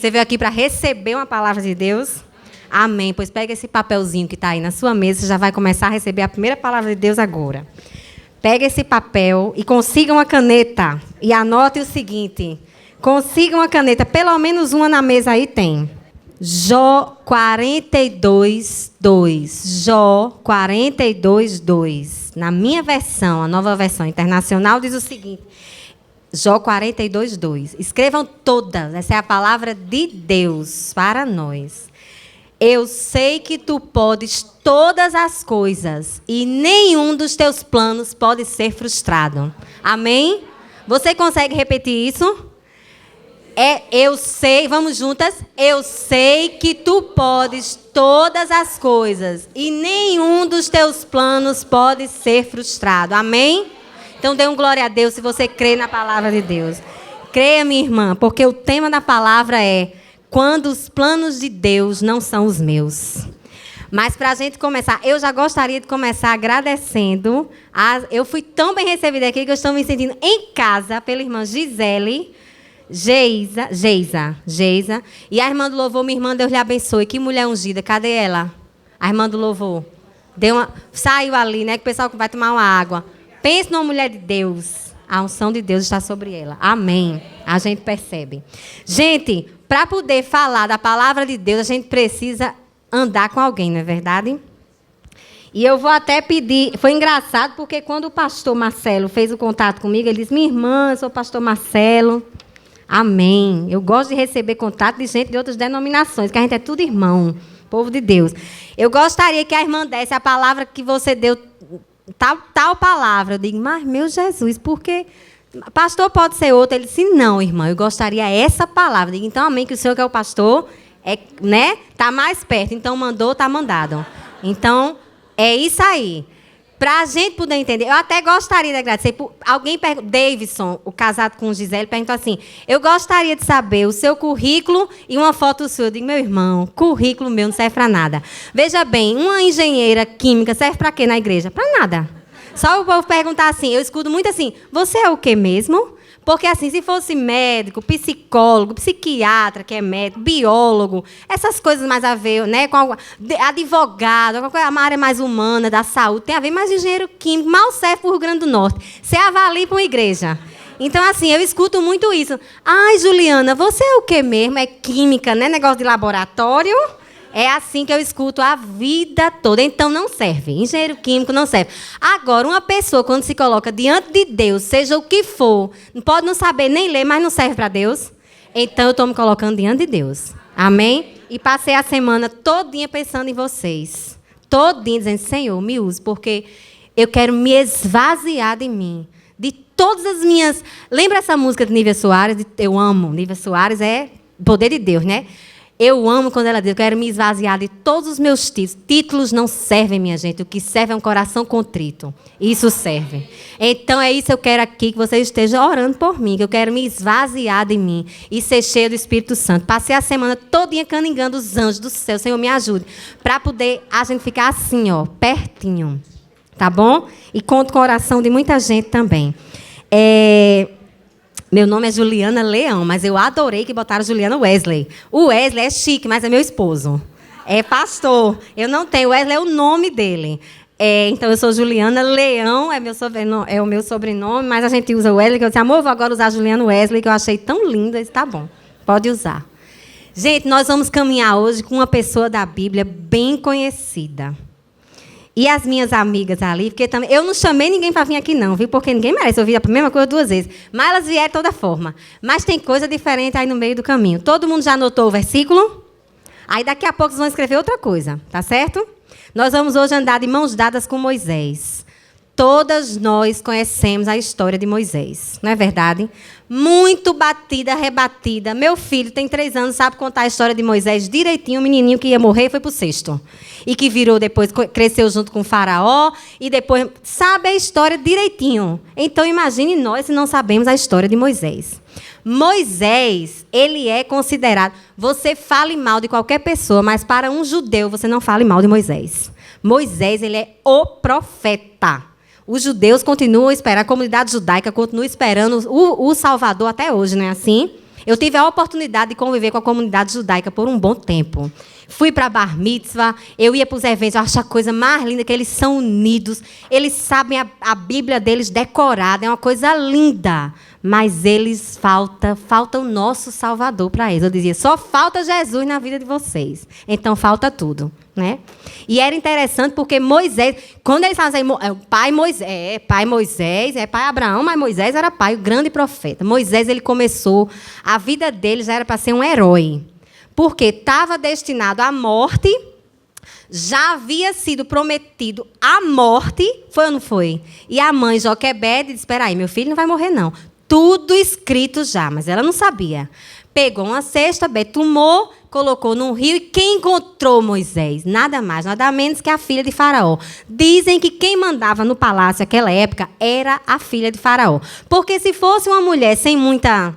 Você veio aqui para receber uma palavra de Deus? Amém. Pois pega esse papelzinho que está aí na sua mesa, você já vai começar a receber a primeira palavra de Deus agora. Pega esse papel e consiga uma caneta. E anote o seguinte. Consiga uma caneta. Pelo menos uma na mesa aí tem. Jó 42, 2. Jó 42, 2. Na minha versão, a nova versão internacional, diz o seguinte. Jó 42, 2. Escrevam todas. Essa é a palavra de Deus para nós. Eu sei que tu podes todas as coisas e nenhum dos teus planos pode ser frustrado. Amém? Você consegue repetir isso? Eu sei, vamos juntas? Eu sei que tu podes todas as coisas e nenhum dos teus planos pode ser frustrado. Amém? Então dê um glória a Deus se você crê na palavra de Deus. Creia, minha irmã, porque o tema da palavra é quando os planos de Deus não são os meus. Mas para a gente começar, eu já gostaria de começar agradecendo. Eu fui tão bem recebida aqui que eu estou me sentindo em casa pela irmã Gisele, Geisa. E a irmã do louvor, minha irmã, Deus lhe abençoe. Que mulher ungida, cadê ela? A irmã do louvor. Saiu ali, né? Que o pessoal vai tomar uma água. Pense numa mulher de Deus. A unção de Deus está sobre ela. Amém. A gente percebe. Gente, para poder falar da palavra de Deus, a gente precisa andar com alguém, não é verdade? E eu vou até pedir... Foi engraçado, porque quando o pastor Marcelo fez o contato comigo, ele disse, minha irmã, eu sou o pastor Marcelo. Amém. Eu gosto de receber contato de gente de outras denominações, que a gente é tudo irmão, povo de Deus. Eu gostaria que a irmã desse a palavra que você deu, tal palavra. Eu digo, mas, meu Jesus, porque... Pastor pode ser outro. Ele disse, não, irmã, eu gostaria essa palavra. Eu digo, então, amém, que o senhor que é o pastor, né? Está mais perto. Então, mandou, está mandado. Então, é isso aí. Para a gente poder entender, eu até gostaria de agradecer. Alguém perguntou, Davidson, o casado com Gisele, perguntou assim, eu gostaria de saber o seu currículo e uma foto sua. Eu digo, meu irmão, currículo meu não serve para nada. Veja bem, uma engenheira química serve para quê na igreja? Para nada. Só o povo perguntar assim, eu escuto muito assim, você é o quê mesmo? Porque assim, se fosse médico, psicólogo, psiquiatra, que é médico, biólogo, essas coisas mais a ver, né, com advogado, uma área mais humana da saúde, tem a ver, mas engenheiro químico mal serve para o Rio Grande do Norte. Você avalia para uma igreja. Então, assim, eu escuto muito isso. Ai, Juliana, você é o quê mesmo? É química, né? Negócio de laboratório? É assim que eu escuto a vida toda. Então, não serve. Engenheiro químico não serve. Agora, uma pessoa, quando se coloca diante de Deus, seja o que for, pode não saber nem ler, mas não serve para Deus. Então, eu estou me colocando diante de Deus. Amém? E passei a semana todinha pensando em vocês. Todinha dizendo, Senhor, me use, porque eu quero me esvaziar de mim. De todas as minhas... Lembra essa música de Nívia Soares? Eu amo. Nívia Soares é poder de Deus, né? Eu amo quando ela diz, eu quero me esvaziar de todos os meus títulos. Títulos não servem, minha gente. O que serve é um coração contrito. Isso serve. Então, é isso que eu quero aqui, que você esteja orando por mim, que eu quero me esvaziar de mim e ser cheio do Espírito Santo. Passei a semana todinha caningando os anjos do céu. Senhor, me ajude. Para poder a gente ficar assim, ó, pertinho. Tá bom? E conto com a oração de muita gente também. Meu nome é Juliana Leão, mas eu adorei que botaram Juliana Wesley. O Wesley é chique, mas é meu esposo. É pastor. Eu não tenho. Wesley é o nome dele. Então, eu sou Juliana Leão, é o meu sobrenome, mas a gente usa Wesley, que eu disse, amor, vou agora usar Juliana Wesley, que eu achei tão linda. Eu disse, tá bom, pode usar. Gente, nós vamos caminhar hoje com uma pessoa da Bíblia bem conhecida. E as minhas amigas ali, porque também... Eu não chamei ninguém para vir aqui, não, viu? Porque ninguém merece ouvir a mesma coisa 2 vezes. Mas elas vieram de toda forma. Mas tem coisa diferente aí no meio do caminho. Todo mundo já anotou o versículo? Aí daqui a pouco vocês vão escrever outra coisa, tá certo? Nós vamos hoje andar de mãos dadas com Moisés. Todas nós conhecemos a história de Moisés, não é verdade? Muito batida, rebatida. Meu filho tem 3 anos, sabe contar a história de Moisés direitinho. O menininho que ia morrer foi para o 6º. E que virou depois, cresceu junto com o faraó. E depois sabe a história direitinho. Então, imagine nós se não sabemos a história de Moisés. Moisés, ele é considerado... Você fale mal de qualquer pessoa, mas para um judeu, você não fale mal de Moisés. Moisés, ele é o profeta. Os judeus continuam esperando, a comunidade judaica continua esperando o Salvador até hoje, não é assim? Eu tive a oportunidade de conviver com a comunidade judaica por um bom tempo. Fui para a bar mitzvah, eu ia para os eventos, eu acho a coisa mais linda que eles são unidos, eles sabem a Bíblia deles decorada, é uma coisa linda. Mas eles falta o nosso Salvador para eles. Eu dizia, só falta Jesus na vida de vocês. Então falta tudo, né? E era interessante porque Moisés, quando eles fazem pai Moisés, pai Abraão, mas Moisés era pai, o grande profeta. Moisés, ele começou, a vida dele já era para ser um herói. Porque estava destinado à morte, já havia sido prometido a morte, foi ou não foi? E a mãe Joquebede disse, espera aí, meu filho não vai morrer não. Tudo escrito já, mas ela não sabia. Pegou uma cesta, betumou, colocou num rio e quem encontrou Moisés? Nada mais, nada menos que a filha de Faraó. Dizem que quem mandava no palácio naquela época era a filha de Faraó. Porque se fosse uma mulher sem muita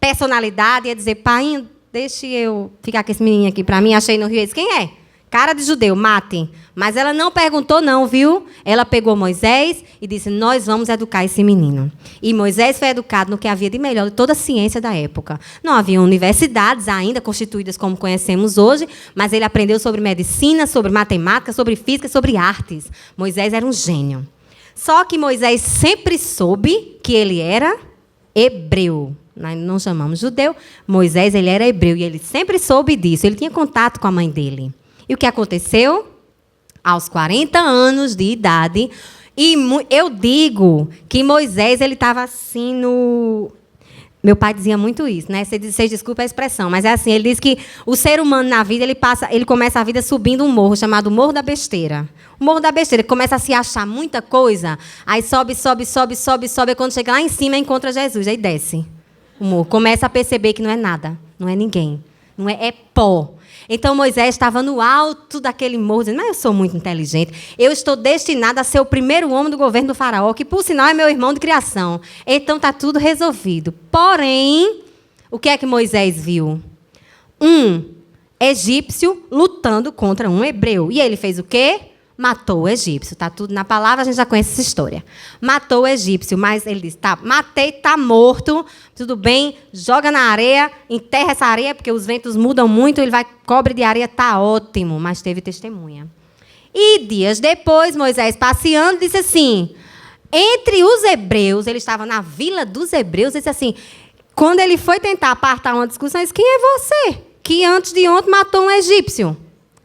personalidade, ia dizer, pai, deixe eu ficar com esse menino aqui para mim, achei no rio. Ele disse, quem é? Cara de judeu, matem. Mas ela não perguntou não, viu? Ela pegou Moisés e disse, nós vamos educar esse menino. E Moisés foi educado no que havia de melhor de toda a ciência da época. Não havia universidades ainda constituídas como conhecemos hoje, mas ele aprendeu sobre medicina, sobre matemática, sobre física, sobre artes. Moisés era um gênio. Só que Moisés sempre soube que ele era hebreu. Nós não chamamos judeu. Moisés, ele era hebreu e ele sempre soube disso. Ele tinha contato com a mãe dele. E o que aconteceu? Aos 40 anos de idade, e eu digo que Moisés ele estava assim no... Meu pai dizia muito isso, né? Vocês desculpem a expressão, mas é assim, ele diz que o ser humano na vida, ele começa a vida subindo um morro, chamado Morro da Besteira. O Morro da Besteira, começa a se achar muita coisa, aí sobe, e quando chega lá em cima, encontra Jesus, aí desce o morro. Começa a perceber que não é nada, não é ninguém, é pó. Então, Moisés estava no alto daquele morro, dizendo, mas eu sou muito inteligente, eu estou destinado a ser o primeiro homem do governo do faraó, que, por sinal, é meu irmão de criação. Então, está tudo resolvido. Porém, o que é que Moisés viu? Um egípcio lutando contra um hebreu. E ele fez o quê? Matou o egípcio. Está tudo na palavra, a gente já conhece essa história. Matou o egípcio, mas ele disse, tá, matei, está morto, tudo bem, joga na areia, enterra essa areia, porque os ventos mudam muito, ele vai, cobre de areia, está ótimo, mas teve testemunha. E dias depois, Moisés passeando, disse assim, entre os hebreus, ele estava na vila dos hebreus, disse assim, quando ele foi tentar apartar uma discussão, ele disse, quem é você? Que antes de ontem matou um egípcio.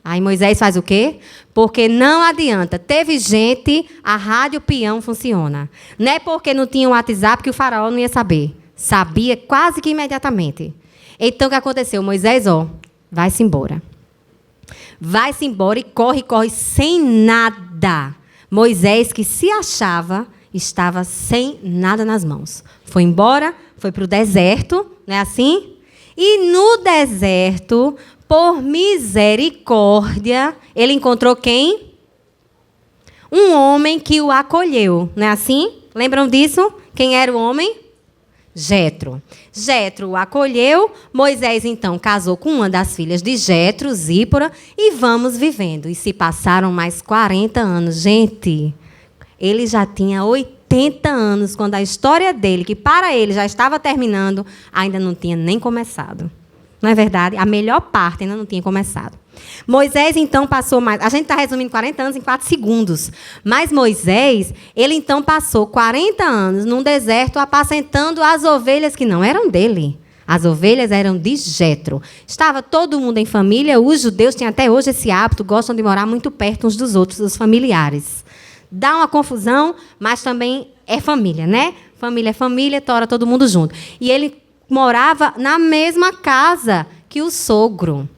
Aí Moisés faz o quê? Porque não adianta. Teve gente, a rádio peão funciona. Não é porque não tinha um WhatsApp que o faraó não ia saber. Sabia quase que imediatamente. Então, o que aconteceu? Moisés, vai-se embora. Vai-se embora e corre sem nada. Moisés, que se achava, estava sem nada nas mãos. Foi embora, foi para o deserto, não é assim? E no deserto... Por misericórdia, ele encontrou quem? Um homem que o acolheu, não é assim? Lembram disso? Quem era o homem? Jetro. Jetro o acolheu, Moisés então casou com uma das filhas de Jetro, Zípora, e vamos vivendo. E se passaram mais 40 anos. Gente, ele já tinha 80 anos, quando a história dele, que para ele já estava terminando, ainda não tinha nem começado. Não é verdade? A melhor parte ainda não tinha começado. Moisés, então, passou mais... A gente está resumindo 40 anos em 4 segundos. Mas Moisés, ele, então, passou 40 anos num deserto apacentando as ovelhas que não eram dele. As ovelhas eram de Jetro. Estava todo mundo em família. Os judeus têm até hoje esse hábito, gostam de morar muito perto uns dos outros, os familiares. Dá uma confusão, mas também é família, né? Família é família, tora todo mundo junto. E ele morava na mesma casa que o sogro.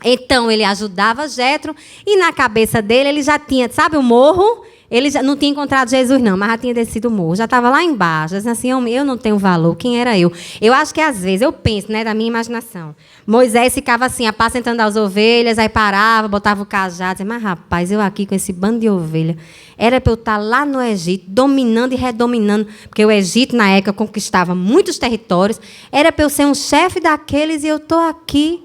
Então, ele ajudava Jetro e na cabeça dele, ele já tinha, sabe o morro? Ele já não tinha encontrado Jesus, não, mas já tinha descido o morro. Já estava lá embaixo, dizendo assim, eu não tenho valor, quem era eu? Eu acho que, às vezes, eu penso, né, da minha imaginação. Moisés ficava assim, apacentando as ovelhas, aí parava, botava o cajado, dizia, mas, rapaz, eu aqui com esse bando de ovelha, era para eu estar lá no Egito, dominando e redominando, porque o Egito, na época, conquistava muitos territórios, era para eu ser um chefe daqueles e eu estou aqui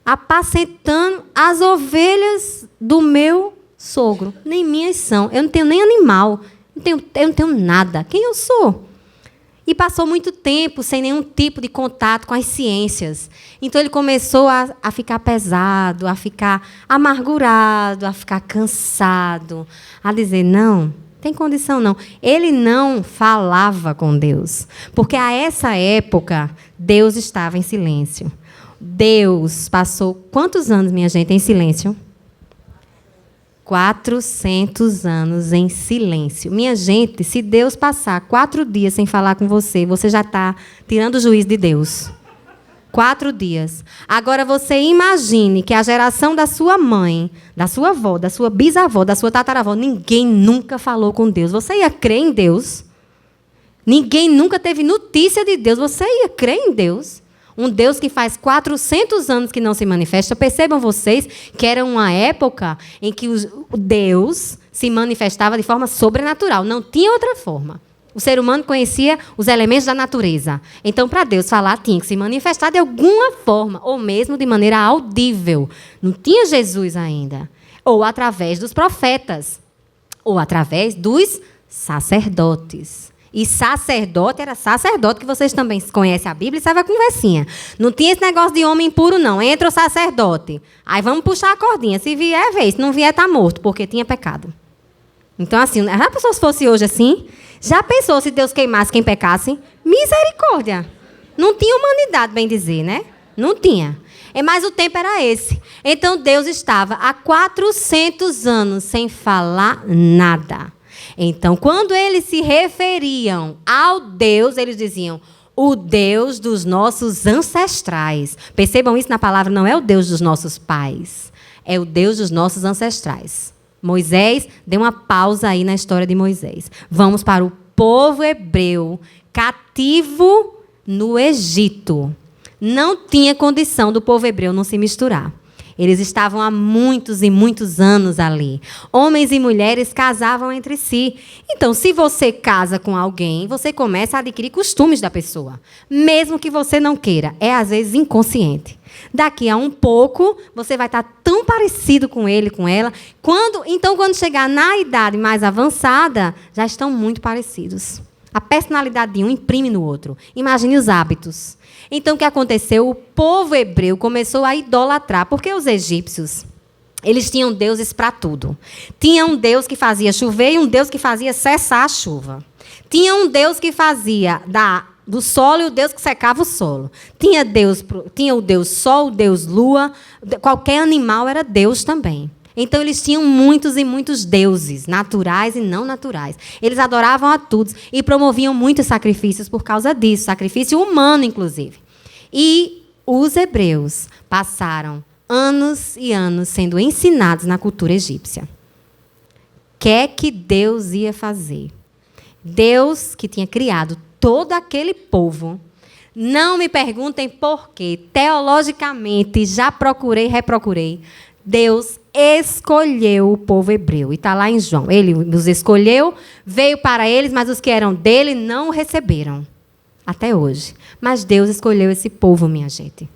apacentando as ovelhas do meu sogro. Nem minhas são. Eu não tenho nem animal. Eu não tenho nada. Quem eu sou? E passou muito tempo sem nenhum tipo de contato com as ciências. Então, ele começou a ficar pesado, a ficar amargurado, a ficar cansado, a dizer, não, tem condição não. Ele não falava com Deus, porque a essa época, Deus estava em silêncio. Deus passou quantos anos, minha gente, em silêncio? 400 anos em silêncio. Minha gente, se Deus passar 4 dias sem falar com você, você já está tirando o juízo de Deus. 4 dias. Agora, você imagine que a geração da sua mãe, da sua avó, da sua bisavó, da sua tataravó, ninguém nunca falou com Deus. Você ia crer em Deus? Ninguém nunca teve notícia de Deus. Você ia crer em Deus? Um Deus que faz 400 anos que não se manifesta. Percebam vocês que era uma época em que o Deus se manifestava de forma sobrenatural. Não tinha outra forma. O ser humano conhecia os elementos da natureza. Então, para Deus falar, tinha que se manifestar de alguma forma, ou mesmo de maneira audível. Não tinha Jesus ainda. Ou através dos profetas. Ou através dos sacerdotes. E sacerdote era sacerdote, que vocês também conhecem a Bíblia e sabem a conversinha. Não tinha esse negócio de homem impuro, não. Entra o sacerdote. Aí vamos puxar a cordinha. Se vier, vê. Se não vier, está morto, porque tinha pecado. Então, assim, já pensou se fosse hoje assim? Já pensou se Deus queimasse quem pecasse? Misericórdia. Não tinha humanidade, bem dizer, né? Não tinha. Mas o tempo era esse. Então, Deus estava há 400 anos sem falar nada. Então, quando eles se referiam ao Deus, eles diziam, o Deus dos nossos ancestrais. Percebam isso na palavra, não é o Deus dos nossos pais, é o Deus dos nossos ancestrais. Moisés, dê uma pausa aí na história de Moisés. Vamos para o povo hebreu, cativo no Egito. Não tinha condição do povo hebreu não se misturar. Eles estavam há muitos e muitos anos ali. Homens e mulheres casavam entre si. Então, se você casa com alguém, você começa a adquirir costumes da pessoa. Mesmo que você não queira. É, às vezes, inconsciente. Daqui a um pouco, você vai estar tão parecido com ele, com ela. Então, quando chegar na idade mais avançada, já estão muito parecidos. A personalidade de um imprime no outro. Imagine os hábitos. Então, o que aconteceu? O povo hebreu começou a idolatrar, porque os egípcios, eles tinham deuses para tudo. Tinha um Deus que fazia chover e um Deus que fazia cessar a chuva. Tinha um Deus que fazia do solo e o Deus que secava o solo. Tinha o Deus sol, o Deus lua, qualquer animal era Deus também. Então, eles tinham muitos e muitos deuses, naturais e não naturais. Eles adoravam a todos e promoviam muitos sacrifícios por causa disso, sacrifício humano, inclusive. E os hebreus passaram anos e anos sendo ensinados na cultura egípcia. O que Deus ia fazer? Deus, que tinha criado todo aquele povo, não me perguntem por quê, teologicamente, já procurei, reprocurei, Deus escolheu o povo hebreu. E está lá em João. Ele os escolheu, veio para eles, mas os que eram dele não o receberam. Até hoje. Mas Deus escolheu esse povo, minha gente.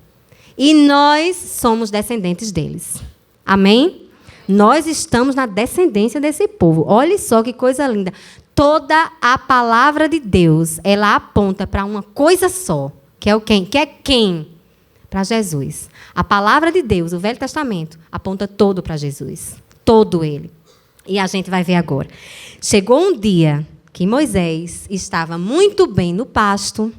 E nós somos descendentes deles. Amém? Nós estamos na descendência desse povo. Olha só que coisa linda. Toda a palavra de Deus, ela aponta para uma coisa só. Que é o quem? Que é quem? Para Jesus. A palavra de Deus, o Velho Testamento, aponta todo para Jesus. Todo ele. E a gente vai ver agora. Chegou um dia que Moisés estava muito bem no pasto,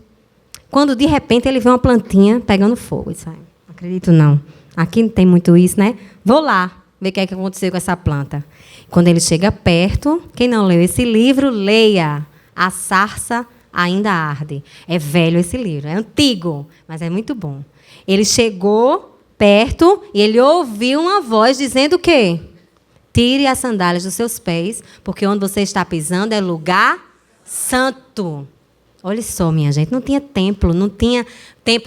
quando de repente ele vê uma plantinha pegando fogo. Isso aí, não acredito não. Aqui não tem muito isso, né? Vou lá ver o que é que aconteceu com essa planta. Quando ele chega perto, quem não leu esse livro, leia. A sarça ainda arde. É velho esse livro, é antigo, mas é muito bom. Ele chegou perto e ele ouviu uma voz dizendo o quê? Tire as sandálias dos seus pés, porque onde você está pisando é lugar santo. Olha só, minha gente, não tinha templo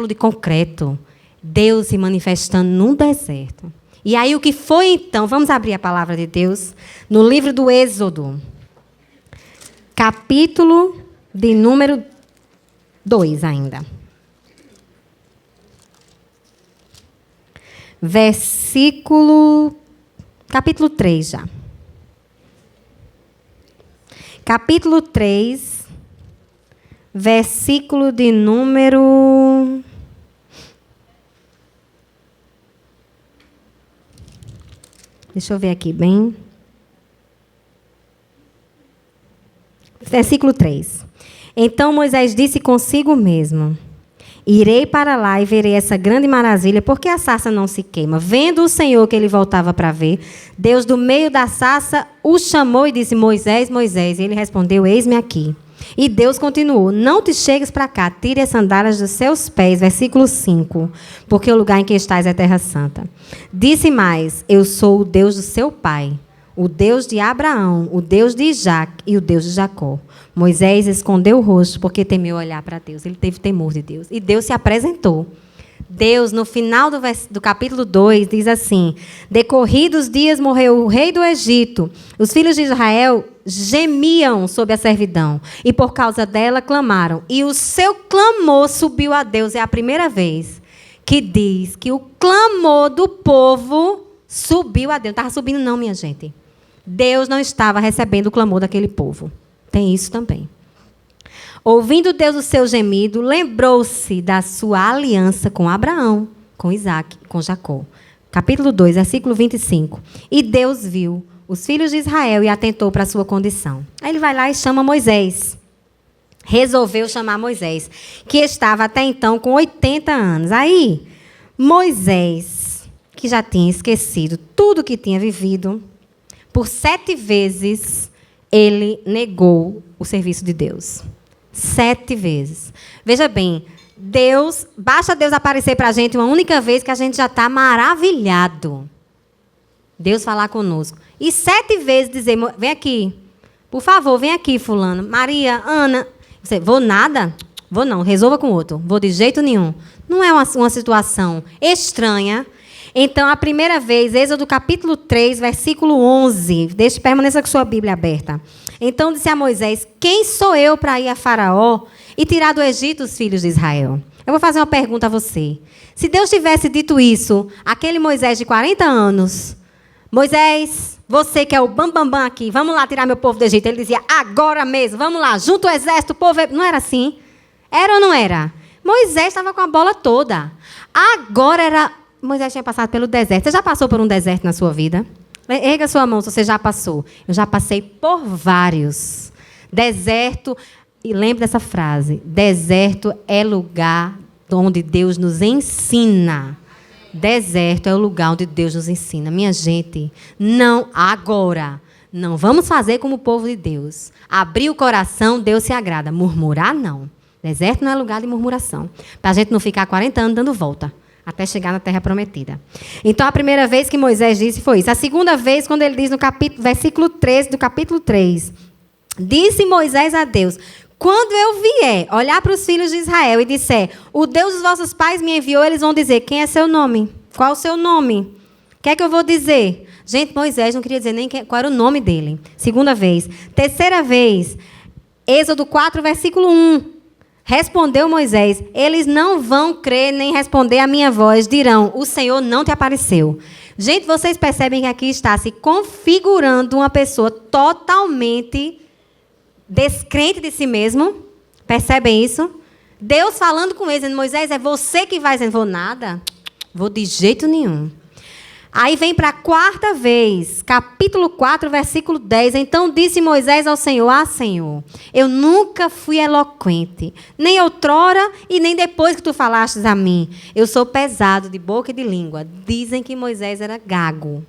de concreto. Deus se manifestando num deserto. E aí o que foi então? Vamos abrir a palavra de Deus no livro do Êxodo, capítulo de número 2 ainda. Capítulo 3 já. Capítulo 3, versículo de número... Deixa eu ver aqui bem. Versículo 3. Então Moisés disse consigo mesmo: irei para lá e verei essa grande maravilha, porque a sarça não se queima. Vendo o Senhor que ele voltava para ver, Deus do meio da sarça o chamou e disse: Moisés, Moisés. E ele respondeu: eis-me aqui. E Deus continuou: não te chegues para cá, tire as sandálias dos seus pés. Versículo 5. Porque o lugar em que estás é terra santa. Disse mais: eu sou o Deus do seu pai, o Deus de Abraão, o Deus de Isaque e o Deus de Jacó. Moisés escondeu o rosto porque temeu olhar para Deus. Ele teve temor de Deus. E Deus se apresentou. Deus, no final do capítulo 2, diz assim: decorridos dias morreu o rei do Egito. Os filhos de Israel gemiam sob a servidão. E por causa dela clamaram. E o seu clamor subiu a Deus. É a primeira vez que diz que o clamor do povo subiu a Deus. Não estava subindo não, minha gente. Deus não estava recebendo o clamor daquele povo. Tem isso também. Ouvindo Deus o seu gemido, lembrou-se da sua aliança com Abraão, com Isaque, com Jacó. Capítulo 2, versículo 25. E Deus viu os filhos de Israel e atentou para a sua condição. Aí ele vai lá e chama Moisés. Resolveu chamar Moisés, que estava até então com 80 anos. Aí, Moisés, que já tinha esquecido tudo que tinha vivido, por 7 vezes ele negou o serviço de Deus. 7 vezes. Veja bem, basta Deus aparecer para a gente uma única vez que a gente já está maravilhado. Deus falar conosco. E 7 vezes dizer: vem aqui, por favor, vem aqui, fulano. Maria, Ana. Você, vou nada? Vou não, resolva com outro. Vou de jeito nenhum. Não é uma situação estranha. Então, a primeira vez, Êxodo capítulo 3, versículo 11. Permaneça com sua Bíblia aberta. Então disse a Moisés: quem sou eu para ir a Faraó e tirar do Egito os filhos de Israel? Eu vou fazer uma pergunta a você. Se Deus tivesse dito isso, aquele Moisés de 40 anos, Moisés, você que é o bambambam aqui, vamos lá tirar meu povo do Egito. Ele dizia: agora mesmo, vamos lá, junta o exército, o povo... Não era assim? Era ou não era? Moisés estava com a bola toda. Agora era... Moisés tinha passado pelo deserto. Você já passou por um deserto na sua vida? Erga sua mão se você já passou. Eu já passei por vários. Deserto, e lembre dessa frase: deserto é lugar onde Deus nos ensina. Deserto é o lugar onde Deus nos ensina. Minha gente, não agora. Não vamos fazer como o povo de Deus. Abrir o coração, Deus se agrada. Murmurar, não. Deserto não é lugar de murmuração. Para a gente não ficar 40 anos dando volta até chegar na terra prometida. Então, a primeira vez que Moisés disse foi isso. A segunda vez, quando ele diz no versículo 13 do capítulo 3, disse Moisés a Deus: quando eu vier olhar para os filhos de Israel e disser: o Deus dos vossos pais me enviou, eles vão dizer: quem é seu nome? Qual o seu nome? O que é que eu vou dizer? Gente, Moisés não queria dizer nem qual era o nome dele. Segunda vez. Terceira vez, Êxodo 4, versículo 1. Respondeu Moisés: eles não vão crer nem responder à minha voz, dirão: o Senhor não te apareceu. Gente, vocês percebem que aqui está se configurando uma pessoa totalmente descrente de si mesmo? Percebem isso? Deus falando com eles, dizendo: Moisés, é você que vai. Dizendo: vou nada, vou de jeito nenhum. Aí vem para a 4ª vez, capítulo 4, versículo 10. Então disse Moisés ao Senhor: ah, Senhor, eu nunca fui eloquente, nem outrora e nem depois que tu falastes a mim. Eu sou pesado de boca e de língua. Dizem que Moisés era gago.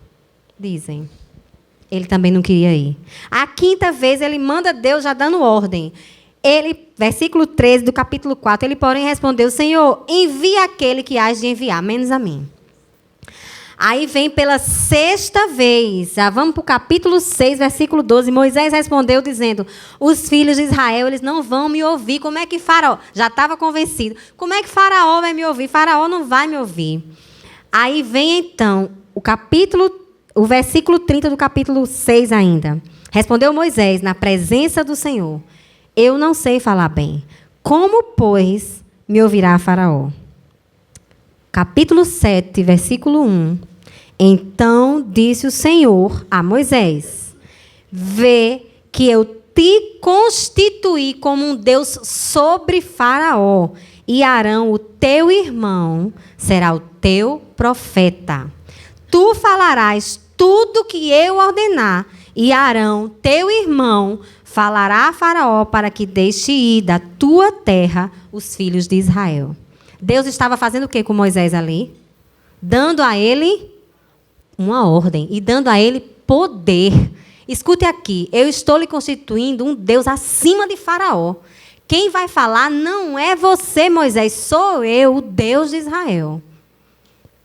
Dizem. Ele também não queria ir. A 5ª vez ele manda Deus já dando ordem. Ele, versículo 13 do capítulo 4, ele porém respondeu: Senhor, envia aquele que hás de enviar, menos a mim. Aí vem pela 6ª vez, já vamos para o capítulo 6, versículo 12. Moisés respondeu dizendo: os filhos de Israel, eles não vão me ouvir. Como é que Faraó, já estava convencido, como é que Faraó vai me ouvir? Faraó não vai me ouvir. Aí vem então o versículo 30 do capítulo 6 ainda. Respondeu Moisés na presença do Senhor: eu não sei falar bem. Como, pois, me ouvirá Faraó? Capítulo 7, versículo 1. Então disse o Senhor a Moisés: vê que eu te constituir como um Deus sobre Faraó, e Arão, o teu irmão, será o teu profeta. Tu falarás tudo que eu ordenar, e Arão, teu irmão, falará a Faraó para que deixe ir da tua terra os filhos de Israel. Deus estava fazendo o que com Moisés ali? Dando a ele uma ordem e dando a ele poder. Escute aqui, eu estou lhe constituindo um Deus acima de Faraó. Quem vai falar não é você, Moisés, sou eu, o Deus de Israel.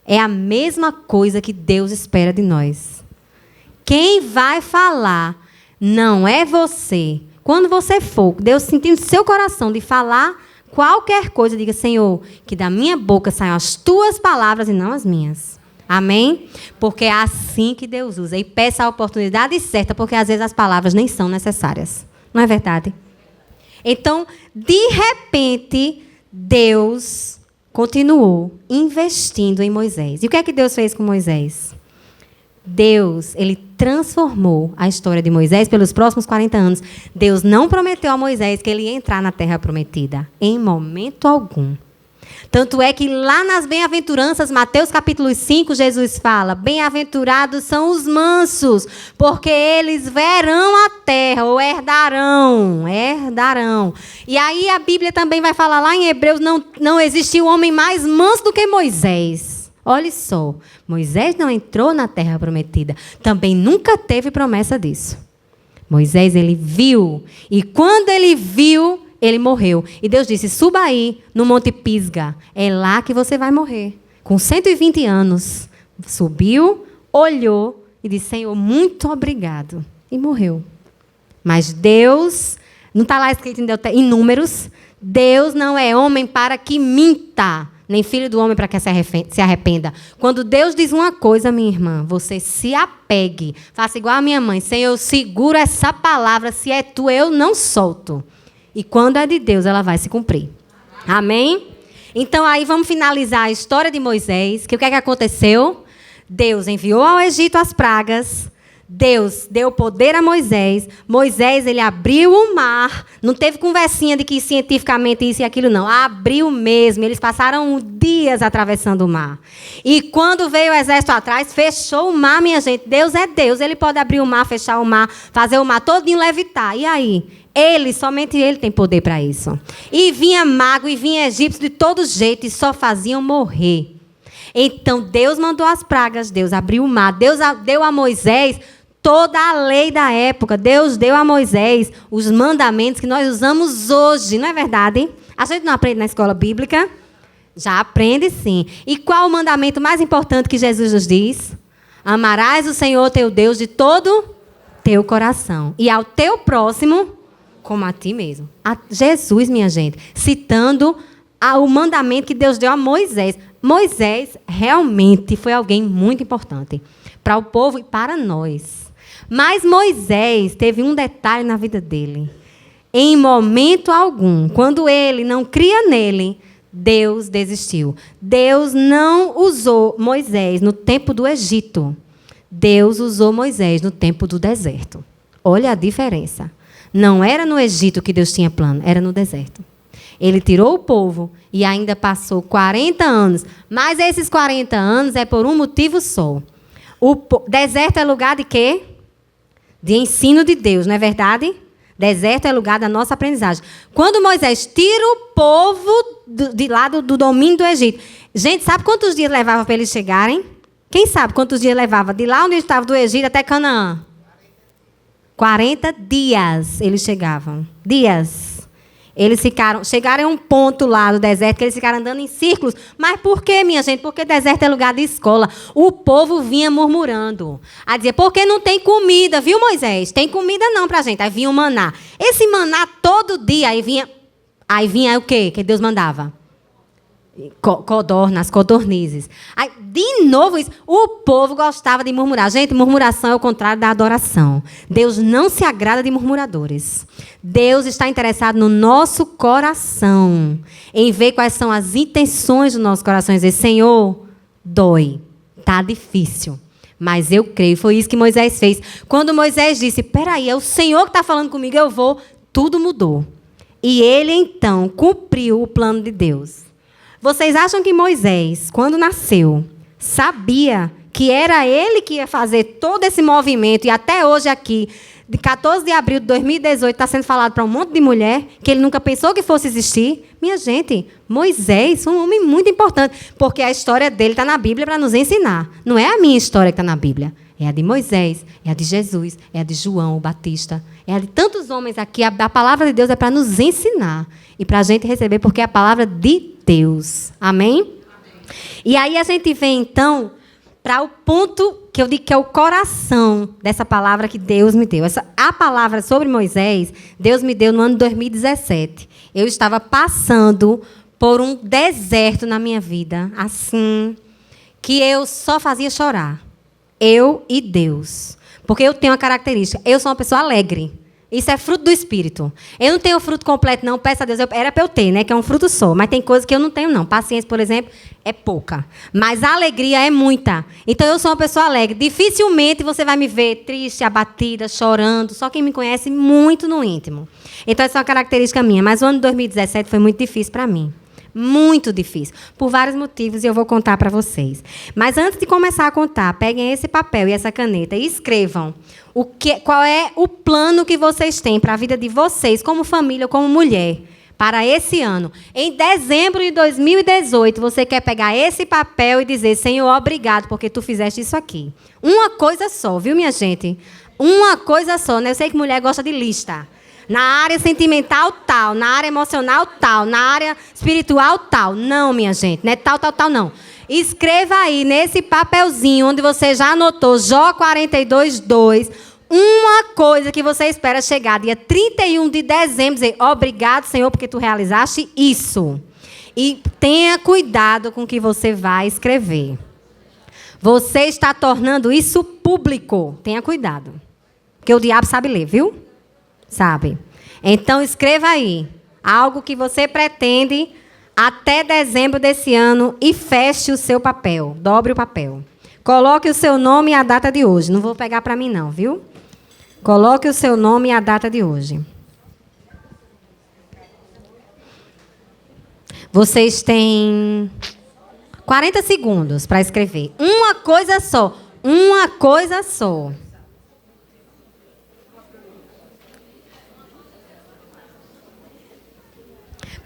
É a mesma coisa que Deus espera de nós. Quem vai falar não é você. Quando você for, Deus sentindo no seu coração de falar qualquer coisa, diga, Senhor, que da minha boca saiam as tuas palavras e não as minhas. Amém? Porque é assim que Deus usa. E peça a oportunidade certa, porque às vezes as palavras nem são necessárias. Não é verdade? Então, de repente, Deus continuou investindo em Moisés. E o que é que Deus fez com Moisés? Deus, ele transformou a história de Moisés pelos próximos 40 anos. Deus não prometeu a Moisés que ele ia entrar na terra prometida, em momento algum. Tanto é que lá nas bem-aventuranças, Mateus capítulo 5, Jesus fala, bem-aventurados são os mansos, porque eles verão a terra, ou herdarão. E aí a Bíblia também vai falar lá em Hebreus, não existiu homem mais manso do que Moisés. Olha só, Moisés não entrou na terra prometida, também nunca teve promessa disso. Moisés, ele viu, e quando ele viu, ele morreu. E Deus disse, suba aí no Monte Pisga. É lá que você vai morrer. Com 120 anos. Subiu, olhou e disse, Senhor, muito obrigado. E morreu. Mas Deus, não está lá escrito em Números, Deus não é homem para que minta, nem filho do homem para que se arrependa. Quando Deus diz uma coisa, minha irmã, você se apegue. Faça igual a minha mãe. Senhor, eu seguro essa palavra. Se é tu, eu não solto. E quando é de Deus, ela vai se cumprir. Amém? Então, aí vamos finalizar a história de Moisés. Que o que é que aconteceu? Deus enviou ao Egito as pragas. Deus deu poder a Moisés. Moisés, ele abriu o mar. Não teve conversinha de que cientificamente isso e aquilo, não. Abriu mesmo. Eles passaram dias atravessando o mar. E quando veio o exército atrás, fechou o mar, minha gente. Deus é Deus. Ele pode abrir o mar, fechar o mar, fazer o mar todinho levitar. E aí? Somente ele tem poder para isso. E vinha mago, e vinha egípcio de todo jeito, e só faziam morrer. Então, Deus mandou as pragas, Deus abriu o mar, Deus deu a Moisés toda a lei da época. Deus deu a Moisés os mandamentos que nós usamos hoje, não é verdade? A gente não aprende na escola bíblica? Já aprende, sim. E qual o mandamento mais importante que Jesus nos diz? Amarás o Senhor teu Deus de todo teu coração. E ao teu próximo como a ti mesmo. A Jesus, minha gente, citando o mandamento que Deus deu a Moisés. Moisés realmente foi alguém muito importante para o povo e para nós. Mas Moisés teve um detalhe na vida dele. Em momento algum, quando ele não cria nele, Deus desistiu. Deus não usou Moisés no tempo do Egito. Deus usou Moisés no tempo do deserto. Olha a diferença. Não era no Egito que Deus tinha plano, era no deserto. Ele tirou o povo e ainda passou 40 anos. Mas esses 40 anos é por um motivo só. O deserto é lugar de quê? De ensino de Deus, não é verdade? Deserto é lugar da nossa aprendizagem. Quando Moisés tira o povo de lá do domínio do Egito. Gente, sabe quantos dias levava para eles chegarem? Quem sabe quantos dias levava de lá onde estava do Egito até Canaã? 40 dias eles chegavam. Dias. Eles chegaram a um ponto lá do deserto que eles ficaram andando em círculos. Mas por quê, minha gente? Porque deserto é lugar de escola. O povo vinha murmurando. A dizer, porque não tem comida, viu, Moisés? Tem comida não pra gente. Aí vinha o maná. Esse maná todo dia, aí vinha o quê que Deus mandava? Codornas, codornizes. Aí, de novo isso. O povo gostava de murmurar. Gente, murmuração é o contrário da adoração. Deus não se agrada de murmuradores. Deus está interessado no nosso coração, em ver quais são as intenções do nosso coração. E dizer, Senhor, dói, está difícil, Mas eu creio, foi isso que Moisés fez. Quando Moisés disse, peraí, é o Senhor que está falando comigo, eu vou, tudo mudou. E ele, então, cumpriu o plano de Deus. Vocês acham que Moisés, quando nasceu, sabia que era ele que ia fazer todo esse movimento, e até hoje aqui, de 14 de abril de 2018, está sendo falado para um monte de mulher, que ele nunca pensou que fosse existir? Minha gente, Moisés foi um homem muito importante, porque a história dele está na Bíblia para nos ensinar. Não é a minha história que está na Bíblia. É a de Moisés, é a de Jesus, é a de João, o Batista, é a de tantos homens aqui. A palavra de Deus é para nos ensinar e para a gente receber, porque é a palavra de Deus. Amém? E aí a gente vem, então, para o ponto que eu digo que é o coração dessa palavra que Deus me deu. A palavra sobre Moisés, Deus me deu no ano de 2017. Eu estava passando por um deserto na minha vida, assim, que eu só fazia chorar. Eu e Deus. Porque eu tenho uma característica, eu sou uma pessoa alegre. Isso é fruto do Espírito. Eu não tenho o fruto completo, não. Peço a Deus. Era para eu ter, né? Que é um fruto só. Mas tem coisas que eu não tenho, não. Paciência, por exemplo, é pouca. Mas a alegria é muita. Então, eu sou uma pessoa alegre. Dificilmente você vai me ver triste, abatida, chorando. Só quem me conhece muito no íntimo. Então, essa é uma característica minha. Mas o ano de 2017 foi muito difícil para mim. Muito difícil. Por vários motivos, e eu vou contar para vocês. Mas antes de começar a contar, peguem esse papel e essa caneta e escrevam qual é o plano que vocês têm para a vida de vocês, como família ou como mulher, para esse ano. Em dezembro de 2018, você quer pegar esse papel e dizer, Senhor, obrigado, porque tu fizeste isso aqui. Uma coisa só, viu, minha gente? Uma coisa só, né? Eu sei que mulher gosta de lista. Na área sentimental, tal. Na área emocional, tal. Na área espiritual, tal. Não, minha gente. Não é tal, não. Escreva aí, nesse papelzinho, onde você já anotou, Jó 42:2, uma coisa que você espera chegar dia 31 de dezembro, dizer, obrigado, Senhor, porque tu realizaste isso. E tenha cuidado com o que você vai escrever. Você está tornando isso público. Tenha cuidado. Porque o diabo sabe ler, viu? Sabe? Então, escreva aí algo que você pretende até dezembro desse ano e feche o seu papel. Dobre o papel. Coloque o seu nome e a data de hoje. Não vou pegar para mim, não, viu? Coloque o seu nome e a data de hoje. Vocês têm 40 segundos para escrever. Uma coisa só. Uma coisa só.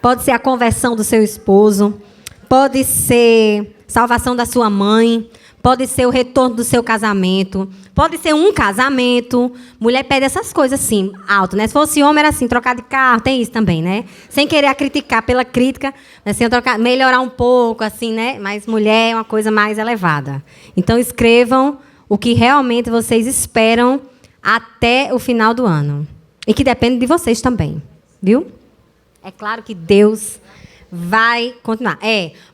Pode ser a conversão do seu esposo, pode ser salvação da sua mãe, pode ser o retorno do seu casamento, pode ser um casamento. Mulher pede essas coisas assim, alto, né? Se fosse homem era assim, trocar de carro, tem isso também, né? Sem querer criticar pela crítica, assim, melhorar um pouco, assim, né? Mas mulher é uma coisa mais elevada. Então escrevam o que realmente vocês esperam até o final do ano. E que depende de vocês também, viu? É claro que Deus vai continuar.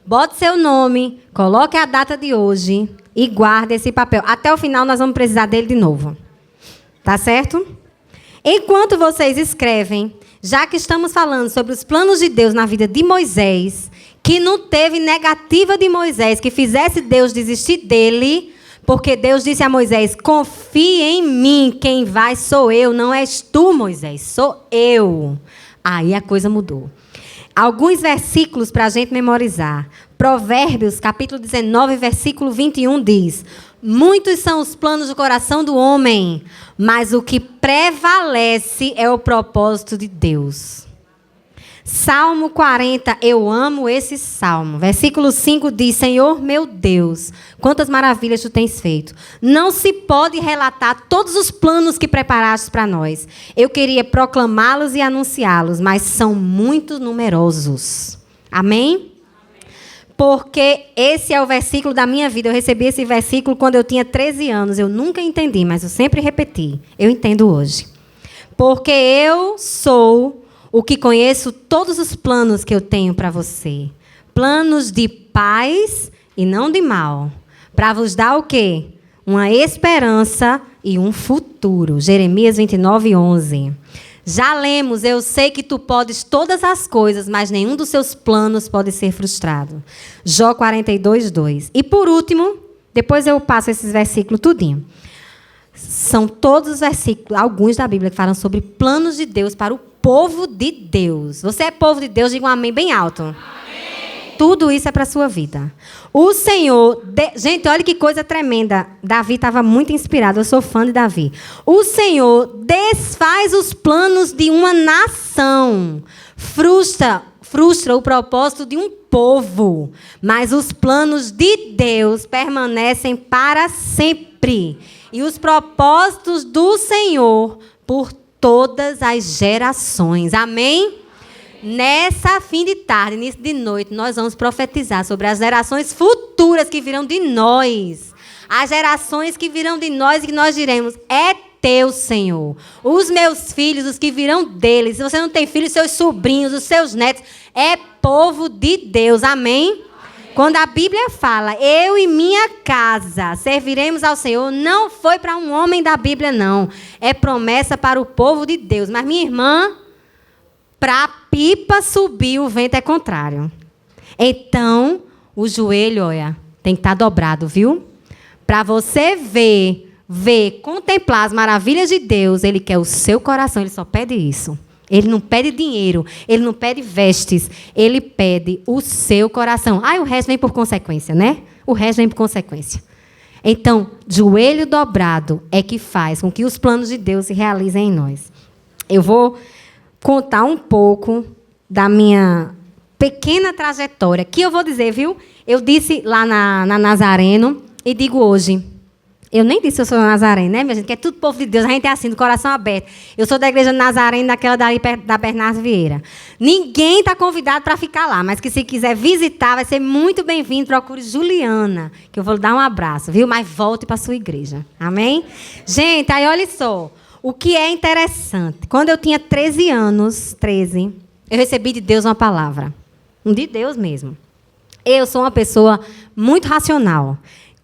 Bote seu nome, coloque a data de hoje e guarde esse papel. Até o final nós vamos precisar dele de novo. Tá certo? Enquanto vocês escrevem, já que estamos falando sobre os planos de Deus na vida de Moisés, que não teve negativa de Moisés que fizesse Deus desistir dele, porque Deus disse a Moisés, confie em mim, quem vai sou eu, não és tu, Moisés, sou eu. Aí a coisa mudou. Alguns versículos para a gente memorizar. Provérbios, capítulo 19, versículo 21 diz, muitos são os planos do coração do homem, mas o que prevalece é o propósito de Deus. Salmo 40, eu amo esse salmo. Versículo 5 diz, Senhor meu Deus, quantas maravilhas tu tens feito. Não se pode relatar todos os planos que preparaste para nós. Eu queria proclamá-los e anunciá-los, mas são muito numerosos. Amém? Porque esse é o versículo da minha vida. Eu recebi esse versículo quando eu tinha 13 anos. Eu nunca entendi, mas eu sempre repeti. Eu entendo hoje. Porque eu sou o que conheço todos os planos que eu tenho para você. Planos de paz e não de mal. Para vos dar o quê? Uma esperança e um futuro. Jeremias 29:11. Já lemos, eu sei que tu podes todas as coisas, mas nenhum dos seus planos pode ser frustrado. Jó 42:2. E por último, Depois eu passo esses versículos tudinho. São todos os versículos, alguns da Bíblia, que falam sobre planos de Deus para o povo de Deus. Você é povo de Deus, diga um amém bem alto. Amém. Tudo isso é para a sua vida. O Senhor... Gente, olha que coisa tremenda. Davi estava muito inspirado. Eu sou fã de Davi. O Senhor desfaz os planos de uma nação. Frustra o propósito de um povo. Mas os planos de Deus permanecem para sempre. E os propósitos do Senhor por todas as gerações. Amém? Nessa fim de tarde, início de noite, nós vamos profetizar sobre as gerações futuras que virão de nós. As gerações que virão de nós e que nós diremos, é teu, Senhor. Os meus filhos, os que virão deles. Se você não tem filhos, seus sobrinhos, os seus netos, é povo de Deus. Amém? Quando a Bíblia fala, eu e minha casa serviremos ao Senhor, não foi para um homem da Bíblia, não. É promessa para o povo de Deus. Mas, minha irmã, para a pipa subir, o vento é contrário. Então, o joelho, olha, tem que estar dobrado, viu? Para você ver, contemplar as maravilhas de Deus, Ele quer o seu coração, Ele só pede isso. Ele não pede dinheiro, Ele não pede vestes, Ele pede o seu coração. O resto vem por consequência, né? O resto vem por consequência. Então, joelho dobrado é que faz com que os planos de Deus se realizem em nós. Eu vou contar um pouco da minha pequena trajetória, que eu vou dizer, viu? Eu disse lá na Nazareno e digo hoje. Eu nem disse que eu sou Nazareno, né, minha gente? Que é tudo povo de Deus, a gente é assim, do coração aberto. Eu sou da igreja Nazareno, daquela dali perto da Bernardo Vieira. Ninguém está convidado para ficar lá, mas que se quiser visitar, vai ser muito bem-vindo. Procure Juliana, que eu vou lhe dar um abraço, viu? Mas volte para a sua igreja. Amém? Gente, aí olha só. O que é interessante. Quando eu tinha 13 anos, eu recebi de Deus uma palavra. De Deus mesmo. Eu sou uma pessoa muito racional.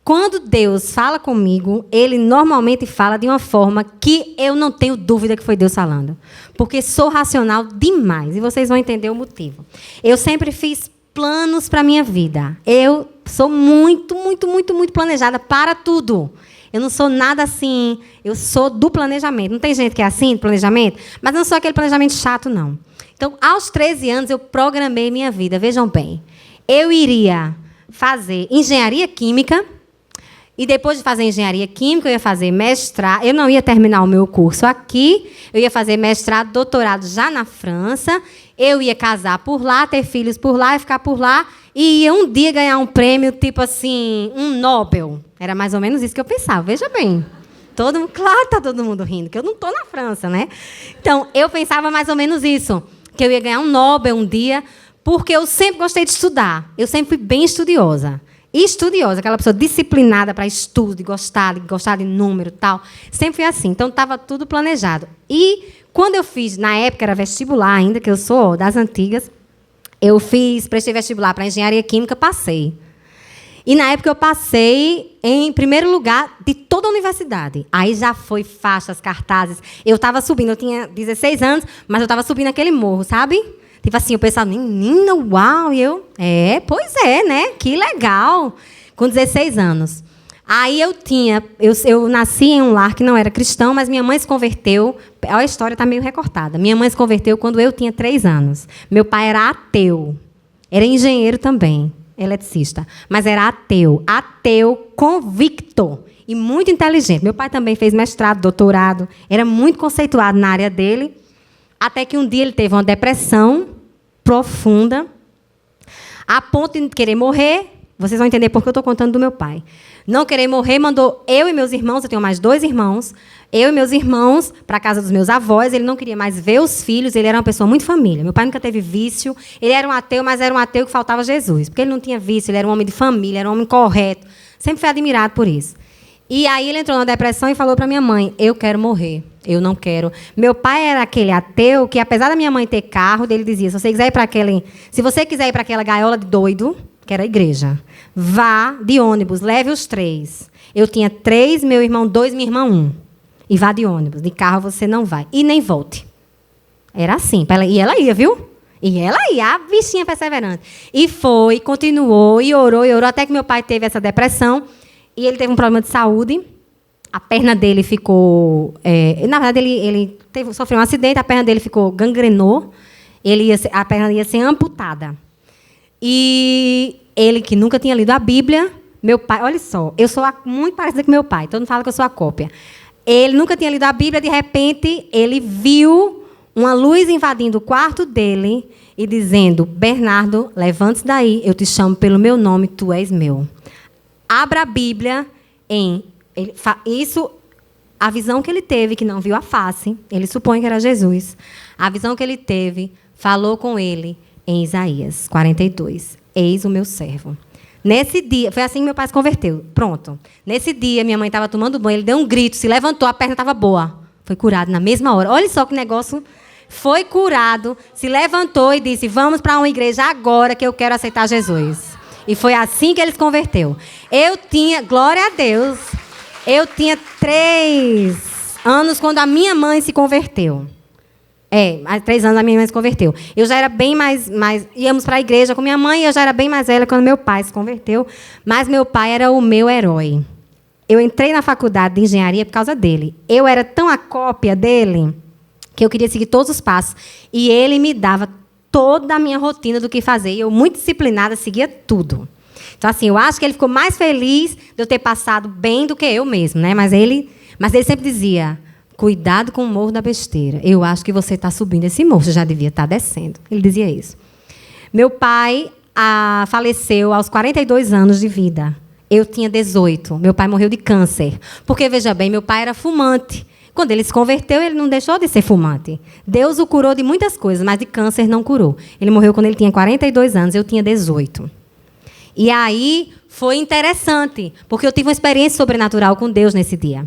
Quando Deus fala comigo, Ele normalmente fala de uma forma que eu não tenho dúvida que foi Deus falando. Porque sou racional demais. E vocês vão entender o motivo. Eu sempre fiz planos para a minha vida. Eu sou muito, muito, muito, muito planejada para tudo. Eu não sou nada assim. Eu sou do planejamento. Não tem gente que é assim, do planejamento? Mas não sou aquele planejamento chato, não. Então, aos 13 anos, eu programei minha vida. Vejam bem. Eu iria fazer engenharia química. E depois de fazer engenharia química, eu ia fazer mestrado. Eu não ia terminar o meu curso aqui. Eu ia fazer mestrado, doutorado já na França. Eu ia casar por lá, ter filhos por lá e ficar por lá. E ia um dia ganhar um prêmio, tipo assim, um Nobel. Era mais ou menos isso que eu pensava. Veja bem. Claro que está todo mundo rindo, que eu não estou na França, né? Então, eu pensava mais ou menos isso. Que eu ia ganhar um Nobel um dia, porque eu sempre gostei de estudar. Eu sempre fui bem estudiosa. Estudiosa, aquela pessoa disciplinada para estudo, de gostar de número e tal. Sempre fui assim. Então, estava tudo planejado. E quando eu fiz, na época era vestibular ainda, que eu sou das antigas, prestei vestibular para engenharia química, passei. E na época eu passei em primeiro lugar de toda a universidade. Aí já foi faixas, cartazes. Eu estava subindo, eu tinha 16 anos, mas eu estava subindo aquele morro, sabe? Tipo assim, eu pensava, menina, uau, e eu... pois é, né? Que legal. Com 16 anos. Aí eu nasci em um lar que não era cristão, mas minha mãe se converteu. A história está meio recortada. Minha mãe se converteu quando eu tinha 3 anos. Meu pai era ateu. Era engenheiro também, eletricista. Mas era ateu. Ateu convicto. E muito inteligente. Meu pai também fez mestrado, doutorado. Era muito conceituado na área dele. Até que um dia ele teve uma depressão profunda, a ponto de querer morrer. Vocês vão entender por que eu estou contando do meu pai. Não querer morrer, mandou eu e meus irmãos, eu tenho mais 2 irmãos, eu e meus irmãos para a casa dos meus avós. Ele não queria mais ver os filhos, ele era uma pessoa muito família. Meu pai nunca teve vício, ele era um ateu, mas era um ateu que faltava Jesus, porque ele não tinha vício, ele era um homem de família, era um homem correto. Sempre fui admirado por isso. E aí ele entrou na depressão e falou para minha mãe, eu quero morrer, eu não quero. Meu pai era aquele ateu que, apesar da minha mãe ter carro, ele dizia, se você quiser ir para aquela gaiola de doido, que era a igreja, vá de ônibus, leve os 3. Eu tinha 3, meu irmão 2, minha irmã 1. E vá de ônibus, de carro você não vai. E nem volte. Era assim. E ela ia, viu? E ela ia, a bichinha perseverante. E foi, continuou, e orou, até que meu pai teve essa depressão. E ele teve um problema de saúde. A perna dele ficou... na verdade, ele sofreu um acidente, a perna dele gangrenou. A perna ia ser amputada. E ele, que nunca tinha lido a Bíblia, meu pai... Olha só, eu sou muito parecida com meu pai. Todo mundo fala que eu sou a cópia. Ele nunca tinha lido a Bíblia, de repente, ele viu uma luz invadindo o quarto dele e dizendo: Bernardo, levante-se daí, eu te chamo pelo meu nome, tu és meu. Abra a Bíblia a visão que ele teve, que não viu a face, ele supõe que era Jesus. A visão que ele teve falou com ele em Isaías 42. Eis o meu servo. Nesse dia, foi assim que meu pai se converteu. Pronto. Nesse dia, minha mãe estava tomando banho, ele deu um grito, se levantou, a perna estava boa. Foi curado na mesma hora. Olha só que negócio. Foi curado, se levantou e disse: vamos para uma igreja agora que eu quero aceitar Jesus. E foi assim que ele se converteu. Glória a Deus, eu tinha 3 anos quando a minha mãe se converteu. Há 3 anos a minha mãe se converteu. Eu já era bem mais íamos para a igreja com minha mãe e eu já era bem mais velha quando meu pai se converteu. Mas meu pai era o meu herói. Eu entrei na faculdade de engenharia por causa dele. Eu era tão a cópia dele que eu queria seguir todos os passos. E ele me dava toda a minha rotina do que fazer. E eu, muito disciplinada, seguia tudo. Então, assim, eu acho que ele ficou mais feliz de eu ter passado bem do que eu mesmo, né? Mas ele sempre dizia: cuidado com o morro da besteira. Eu acho que você está subindo esse morro, você já devia estar descendo. Ele dizia isso. Meu pai faleceu aos 42 anos de vida. Eu tinha 18. Meu pai morreu de câncer. Porque, veja bem, meu pai era fumante. Quando ele se converteu, ele não deixou de ser fumante. Deus o curou de muitas coisas, mas de câncer não curou. Ele morreu quando ele tinha 42 anos, eu tinha 18. E aí foi interessante, porque eu tive uma experiência sobrenatural com Deus nesse dia.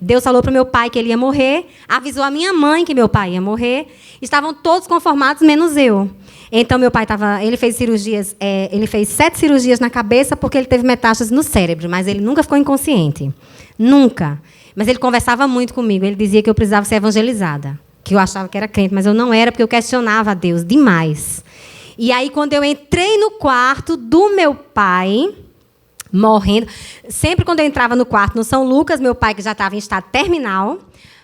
Deus falou para o meu pai que ele ia morrer, avisou a minha mãe que meu pai ia morrer, estavam todos conformados, menos eu. Então, meu pai ele fez cirurgias, ele fez 7 cirurgias na cabeça porque ele teve metástase no cérebro, mas ele nunca ficou inconsciente. Nunca. Mas ele conversava muito comigo, ele dizia que eu precisava ser evangelizada, que eu achava que era crente, mas eu não era, porque eu questionava a Deus demais. E aí, quando eu entrei no quarto do meu pai, morrendo, sempre quando eu entrava no quarto no São Lucas, meu pai, que já estava em estado terminal,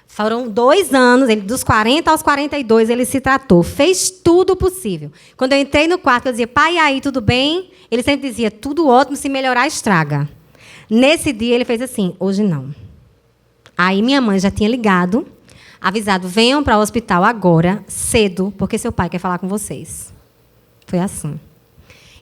foram 2 anos, dos 40 aos 42, ele se tratou, fez tudo possível. Quando eu entrei no quarto, eu dizia: pai, e aí, tudo bem? Ele sempre dizia: tudo ótimo, se melhorar, estraga. Nesse dia, ele fez assim: hoje não. Aí minha mãe já tinha ligado, avisado: venham para o hospital agora, cedo, porque seu pai quer falar com vocês. Foi assim.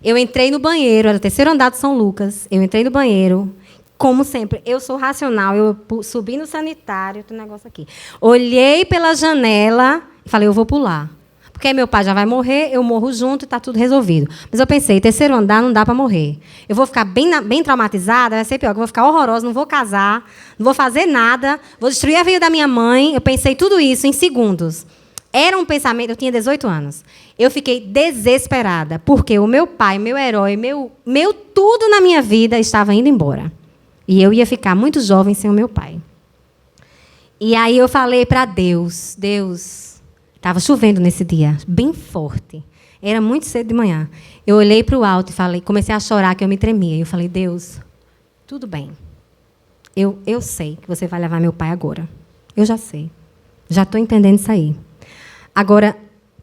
Eu entrei no banheiro, era o 3º andar de São Lucas. Eu entrei no banheiro, como sempre, eu sou racional, eu subi no sanitário, tem um negócio aqui. Olhei pela janela e falei: eu vou pular. Porque meu pai já vai morrer, eu morro junto e está tudo resolvido. Mas eu pensei: 3º andar não dá para morrer. Eu vou ficar bem traumatizada, vai ser pior, eu vou ficar horrorosa, não vou casar, não vou fazer nada, vou destruir a vida da minha mãe. Eu pensei tudo isso em segundos. Era um pensamento, eu tinha 18 anos. Eu fiquei desesperada, porque o meu pai, meu herói, meu tudo na minha vida estava indo embora. E eu ia ficar muito jovem sem o meu pai. E aí eu falei para Deus, estava chovendo nesse dia, bem forte. Era muito cedo de manhã. Eu olhei para o alto e falei, comecei a chorar, que eu me tremia. E eu falei: Deus, tudo bem. Eu sei que você vai levar meu pai agora. Eu já sei. Já estou entendendo isso aí. Agora,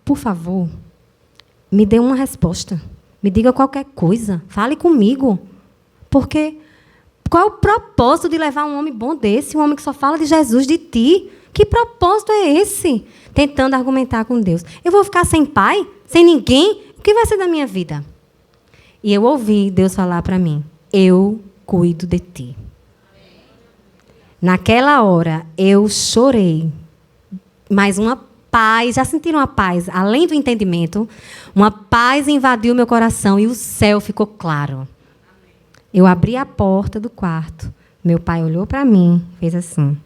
por favor, me dê uma resposta. Me diga qualquer coisa. Fale comigo. Porque qual é o propósito de levar um homem bom desse? Um homem que só fala de Jesus, de ti. Que propósito é esse? Tentando argumentar com Deus. Eu vou ficar sem pai? Sem ninguém? O que vai ser da minha vida? E eu ouvi Deus falar para mim: eu cuido de ti. Naquela hora, eu chorei. Mas uma paz, já sentiram uma paz, além do entendimento? Uma paz invadiu meu coração e o céu ficou claro. Eu abri a porta do quarto. Meu pai olhou para mim, fez assim.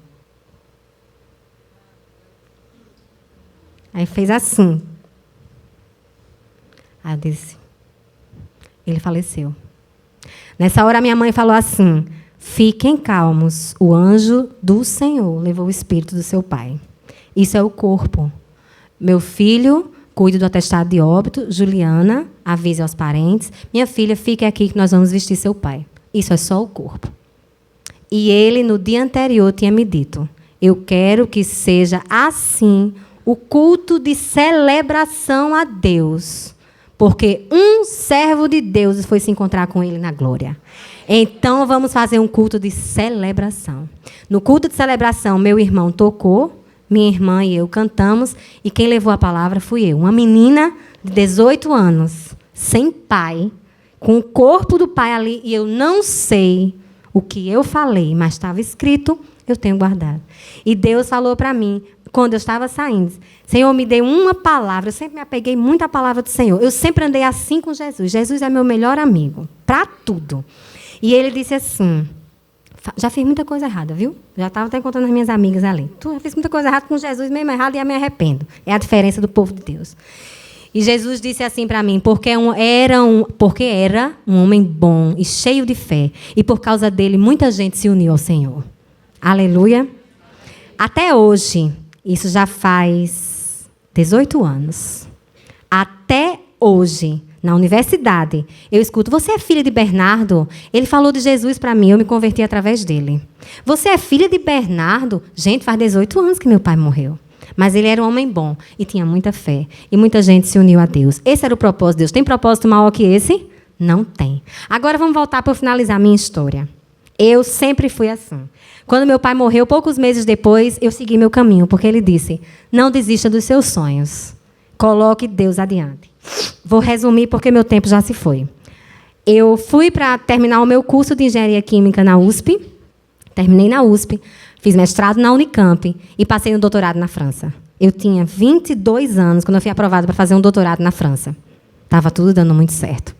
Aí fez assim. Aí eu disse: ele faleceu. Nessa hora, minha mãe falou assim: fiquem calmos, o anjo do Senhor levou o espírito do seu pai. Isso é o corpo. Meu filho, cuide do atestado de óbito. Juliana, avise aos parentes. Minha filha, fique aqui que nós vamos vestir seu pai. Isso é só o corpo. E ele, no dia anterior, tinha me dito, eu quero que seja assim o culto de celebração a Deus, porque um servo de Deus foi se encontrar com ele na glória. Então, vamos fazer um culto de celebração. No culto de celebração, meu irmão tocou, minha irmã e eu cantamos, e quem levou a palavra fui eu. Uma menina de 18 anos, sem pai, com o corpo do pai ali, e eu não sei o que eu falei, mas estava escrito, eu tenho guardado. E Deus falou para mim, quando eu estava saindo, Senhor, me dê uma palavra. Eu sempre me apeguei muito à palavra do Senhor. Eu sempre andei assim com Jesus. Jesus é meu melhor amigo, para tudo. E ele disse assim, já fiz muita coisa errada, viu? Já estava até contando as minhas amigas ali. Tu já fez muita coisa errada com Jesus, mesmo errado, e eu me arrependo. É a diferença do povo de Deus. E Jesus disse assim para mim, porque era um homem bom e cheio de fé. E por causa dele, muita gente se uniu ao Senhor. Aleluia. Até hoje, isso já faz 18 anos. Até hoje, na universidade, eu escuto, você é filha de Bernardo? Ele falou de Jesus para mim, eu me converti através dele. Você é filha de Bernardo? Gente, faz 18 anos que meu pai morreu. Mas ele era um homem bom e tinha muita fé. E muita gente se uniu a Deus. Esse era o propósito de Deus. Tem propósito maior que esse? Não tem. Agora vamos voltar para finalizar a minha história. Eu sempre fui assim. Quando meu pai morreu, poucos meses depois, eu segui meu caminho. Porque ele disse, não desista dos seus sonhos. Coloque Deus adiante. Vou resumir porque meu tempo já se foi. Eu fui para terminar o meu curso de Engenharia Química na USP. Terminei na USP. Fiz mestrado na Unicamp e passei no doutorado na França. Eu tinha 22 anos quando eu fui aprovada para fazer um doutorado na França. Estava tudo dando muito certo.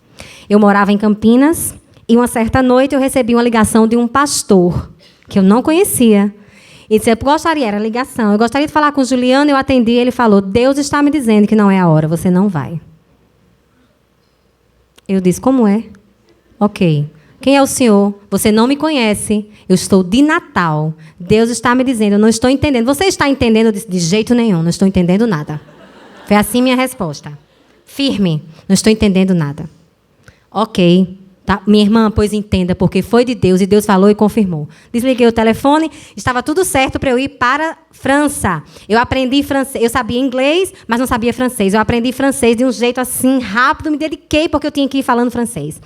Eu morava em Campinas e uma certa noite eu recebi uma ligação de um pastor que eu não conhecia. E disse, era ligação, eu gostaria de falar com o Juliano, eu atendi, ele falou, Deus está me dizendo que não é a hora, você não vai. Eu disse, como é? Ok. Quem é o senhor? Você não me conhece. Eu estou de Natal. Deus está me dizendo, eu não estou entendendo. Você está entendendo? Eu disse, de jeito nenhum, não estou entendendo nada. Foi assim minha resposta. Firme, não estou entendendo nada. Ok. Tá? Minha irmã, pois entenda, porque foi de Deus, e Deus falou e confirmou. Desliguei o telefone, estava tudo certo para eu ir para a França. Eu aprendi francês, eu sabia inglês, mas não sabia francês. Eu aprendi francês de um jeito assim, rápido, me dediquei porque eu tinha que ir falando francês.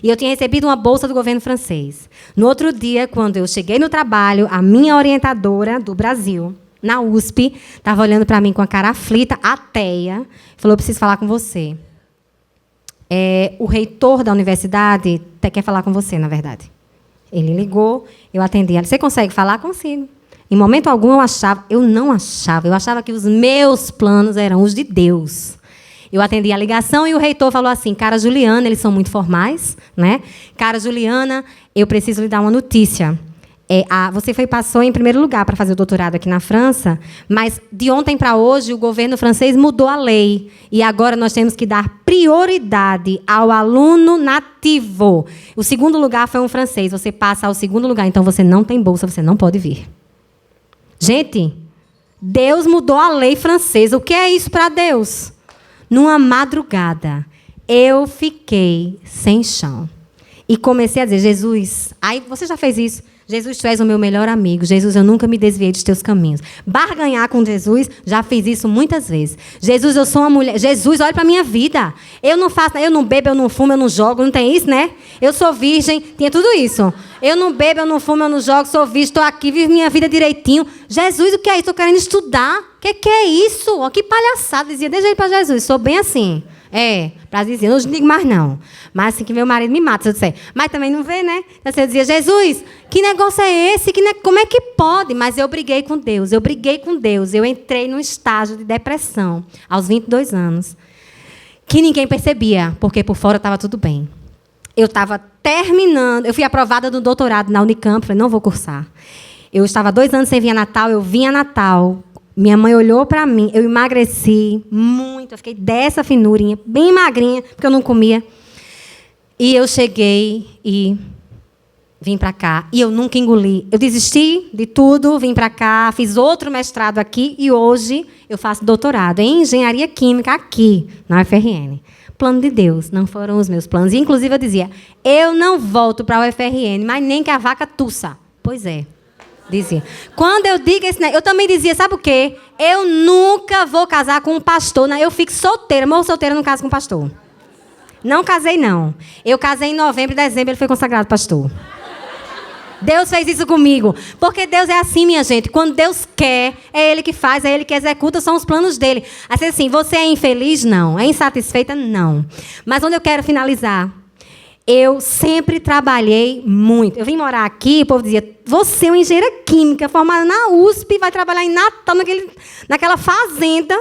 E eu tinha recebido uma bolsa do governo francês. No outro dia, quando eu cheguei no trabalho, a minha orientadora do Brasil, na USP, estava olhando para mim com a cara aflita, ateia, falou, preciso falar com você. O reitor da universidade quer falar com você, na verdade. Ele ligou, eu atendi. Você consegue falar? Consigo. Em momento algum eu não achava. Eu achava que os meus planos eram os de Deus. Eu atendi a ligação e o reitor falou assim, cara Juliana, eles são muito formais, né? Cara Juliana, eu preciso lhe dar uma notícia. Você passou em primeiro lugar para fazer o doutorado aqui na França, mas de ontem para hoje o governo francês mudou a lei. E agora nós temos que dar prioridade ao aluno nativo. O segundo lugar foi um francês. Você passa ao segundo lugar, então você não tem bolsa, você não pode vir. Gente, Deus mudou a lei francesa. O que é isso para Deus? Numa madrugada, eu fiquei sem chão. E comecei a dizer, Jesus, aí você já fez isso? Jesus, tu és o meu melhor amigo. Jesus, eu nunca me desviei dos teus caminhos. Barganhar com Jesus, já fiz isso muitas vezes. Jesus, eu sou uma mulher. Jesus, olha para a minha vida. Eu não bebo, eu não fumo, eu não jogo. Não tem isso, né? Eu sou virgem, tinha tudo isso. Eu não bebo, eu não fumo, eu não jogo, sou virgem, estou aqui, vivo minha vida direitinho. Jesus, o que é isso? Estou querendo estudar. O que é isso? Oh, que palhaçada. Dizia, deixa aí para Jesus, sou bem assim. Para dizer, não digo mais não. Mas assim que meu marido me mata, se eu disser. Mas também não vê, né? Então, eu dizia, Jesus, que negócio é esse? Como é que pode? Mas eu briguei com Deus, Eu entrei num estágio de depressão, aos 22 anos, que ninguém percebia, porque por fora estava tudo bem. Eu estava terminando, eu fui aprovada no doutorado na Unicamp, falei, não vou cursar. Eu estava 2 anos sem vir a Natal, eu vim a Natal. Minha mãe olhou para mim, eu emagreci muito, eu fiquei dessa finurinha, bem magrinha, porque eu não comia. E eu cheguei e vim para cá. E eu nunca engoli. Eu desisti de tudo, vim para cá, fiz outro mestrado aqui e hoje eu faço doutorado em Engenharia Química aqui, na UFRN. plano de Deus, não foram os meus planos. E, inclusive, eu dizia, eu não volto para a UFRN, mas nem que a vaca tussa. Pois é, dizia. Quando eu digo esse negócio, eu também dizia, sabe o quê? Eu nunca vou casar com um pastor. Eu fico solteira, morro solteira, não caso com um pastor. Não casei, não. Eu casei em novembro e dezembro, ele foi consagrado pastor. Deus fez isso comigo. Porque Deus é assim, minha gente. Quando Deus quer, é Ele que faz, é Ele que executa, são os planos dele. Assim, você é infeliz? Não. É insatisfeita? Não. Mas onde eu quero finalizar? Eu sempre trabalhei muito. Eu vim morar aqui, o povo dizia, você é uma engenheira química, formada na USP, vai trabalhar em Natal, naquela fazenda.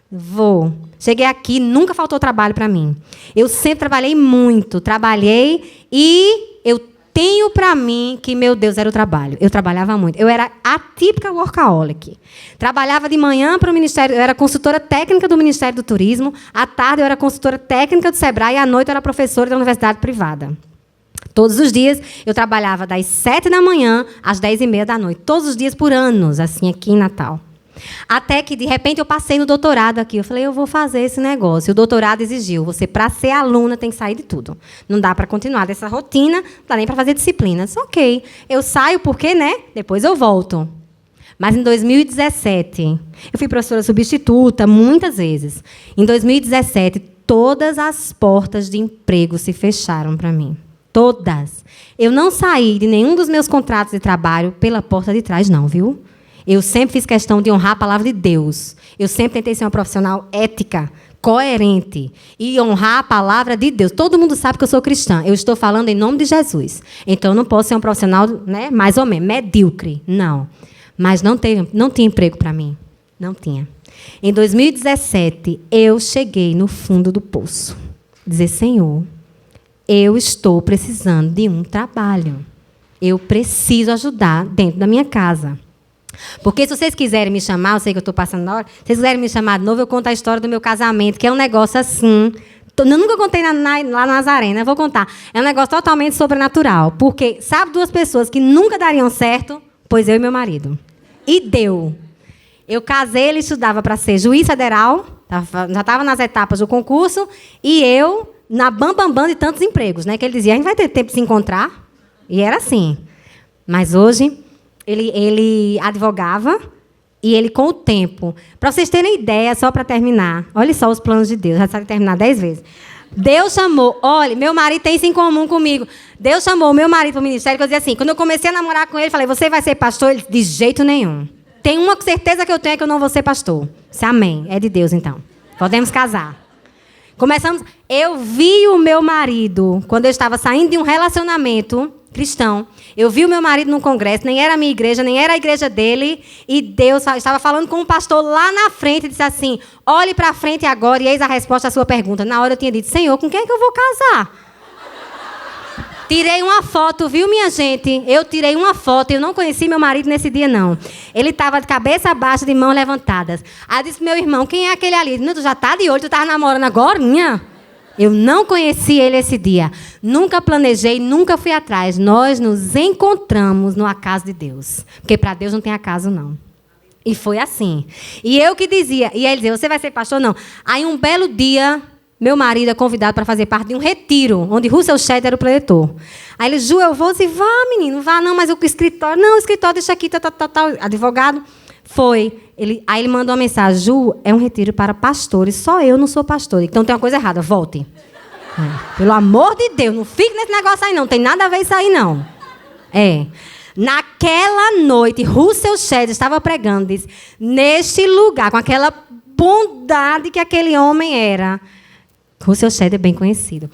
Vou. Cheguei aqui, nunca faltou trabalho para mim. Eu sempre trabalhei muito. Trabalhei e eu tenho para mim que, meu Deus, era o trabalho. Eu trabalhava muito. Eu era a típica workaholic. Trabalhava de manhã para o Ministério, eu era consultora técnica do Ministério do Turismo, à tarde eu era consultora técnica do Sebrae e à noite eu era professora da universidade privada. Todos os dias eu trabalhava das 7 da manhã às 10h30 da noite. Todos os dias por anos, assim, aqui em Natal. Até que, de repente, eu passei no doutorado aqui. Eu falei, eu vou fazer esse negócio. E o doutorado exigiu, você, para ser aluna, tem que sair de tudo. Não dá para continuar dessa rotina, não dá nem para fazer disciplinas. Ok, eu saio porque, né? Depois eu volto. Mas em 2017, eu fui professora substituta muitas vezes. Em 2017, todas as portas de emprego se fecharam para mim. Todas. Eu não saí de nenhum dos meus contratos de trabalho pela porta de trás, não, viu? Eu sempre fiz questão de honrar a palavra de Deus. Eu sempre tentei ser uma profissional ética, coerente e honrar a palavra de Deus. Todo mundo sabe que eu sou cristã. Eu estou falando em nome de Jesus. Então, eu não posso ser um profissional, né, mais ou menos, medíocre. Não. Mas não tinha emprego para mim. Não tinha. Em 2017, eu cheguei no fundo do poço. Dizer, Senhor, eu estou precisando de um trabalho. Eu preciso ajudar dentro da minha casa. Porque se vocês quiserem me chamar, eu sei que eu estou passando na hora, se vocês quiserem me chamar de novo, eu conto a história do meu casamento, que é um negócio assim. Eu nunca contei lá na Nazaré, né? Vou contar. É um negócio totalmente sobrenatural. Porque, sabe, duas pessoas que nunca dariam certo? Pois eu e meu marido. E deu. Eu casei, ele estudava para ser juiz federal, já estava nas etapas do concurso, e eu na bambambam de tantos empregos, né? Que ele dizia, a gente vai ter tempo de se encontrar. E era assim. Mas hoje... Ele advogava e ele, com o tempo... Para vocês terem ideia, só para terminar... Olha só os planos de Deus, já sabe terminar 10 vezes. Deus chamou... Olha, meu marido tem isso em comum comigo. Deus chamou o meu marido para o ministério, que eu dizia assim, quando eu comecei a namorar com ele, falei, você vai ser pastor? Ele, de jeito nenhum. Tem uma certeza que eu tenho, é que eu não vou ser pastor. Disse, amém. É de Deus, então. Podemos casar. Começamos... Eu vi o meu marido, quando eu estava saindo de um relacionamento cristão, eu vi o meu marido num congresso, nem era a minha igreja, nem era a igreja dele, e Deus estava falando com um pastor lá na frente, e disse assim, olhe para frente agora, e eis a resposta à sua pergunta. Na hora eu tinha dito, Senhor, com quem é que eu vou casar? Tirei uma foto, viu, minha gente? Eu tirei uma foto, eu não conheci meu marido nesse dia, não. Ele estava de cabeça baixa, de mãos levantadas. Aí eu disse, meu irmão, quem é aquele ali? Não, tu já está de olho, tu estava namorando agorinha? Eu não conheci ele esse dia. Nunca planejei, nunca fui atrás. Nós nos encontramos no acaso de Deus. Porque para Deus não tem acaso, não. E foi assim. E eu que dizia, e ele dizia, você vai ser pastor? Não. Aí um belo dia, meu marido é convidado para fazer parte de um retiro, onde Russell Shedd era o preletor. Aí ele, Ju, eu vou, eu disse, vá, menino, vá, não, mas o escritório, não, o escritório deixa aqui, advogado. Foi. Aí ele mandou uma mensagem, Ju, é um retiro para pastores, só eu não sou pastor. Então tem uma coisa errada, volte. Pelo amor de Deus, não fique nesse negócio aí não, tem nada a ver isso aí não. Naquela noite, Russell Shedd estava pregando, disse, neste lugar, com aquela bondade que aquele homem era. Russell Shedd é bem conhecido.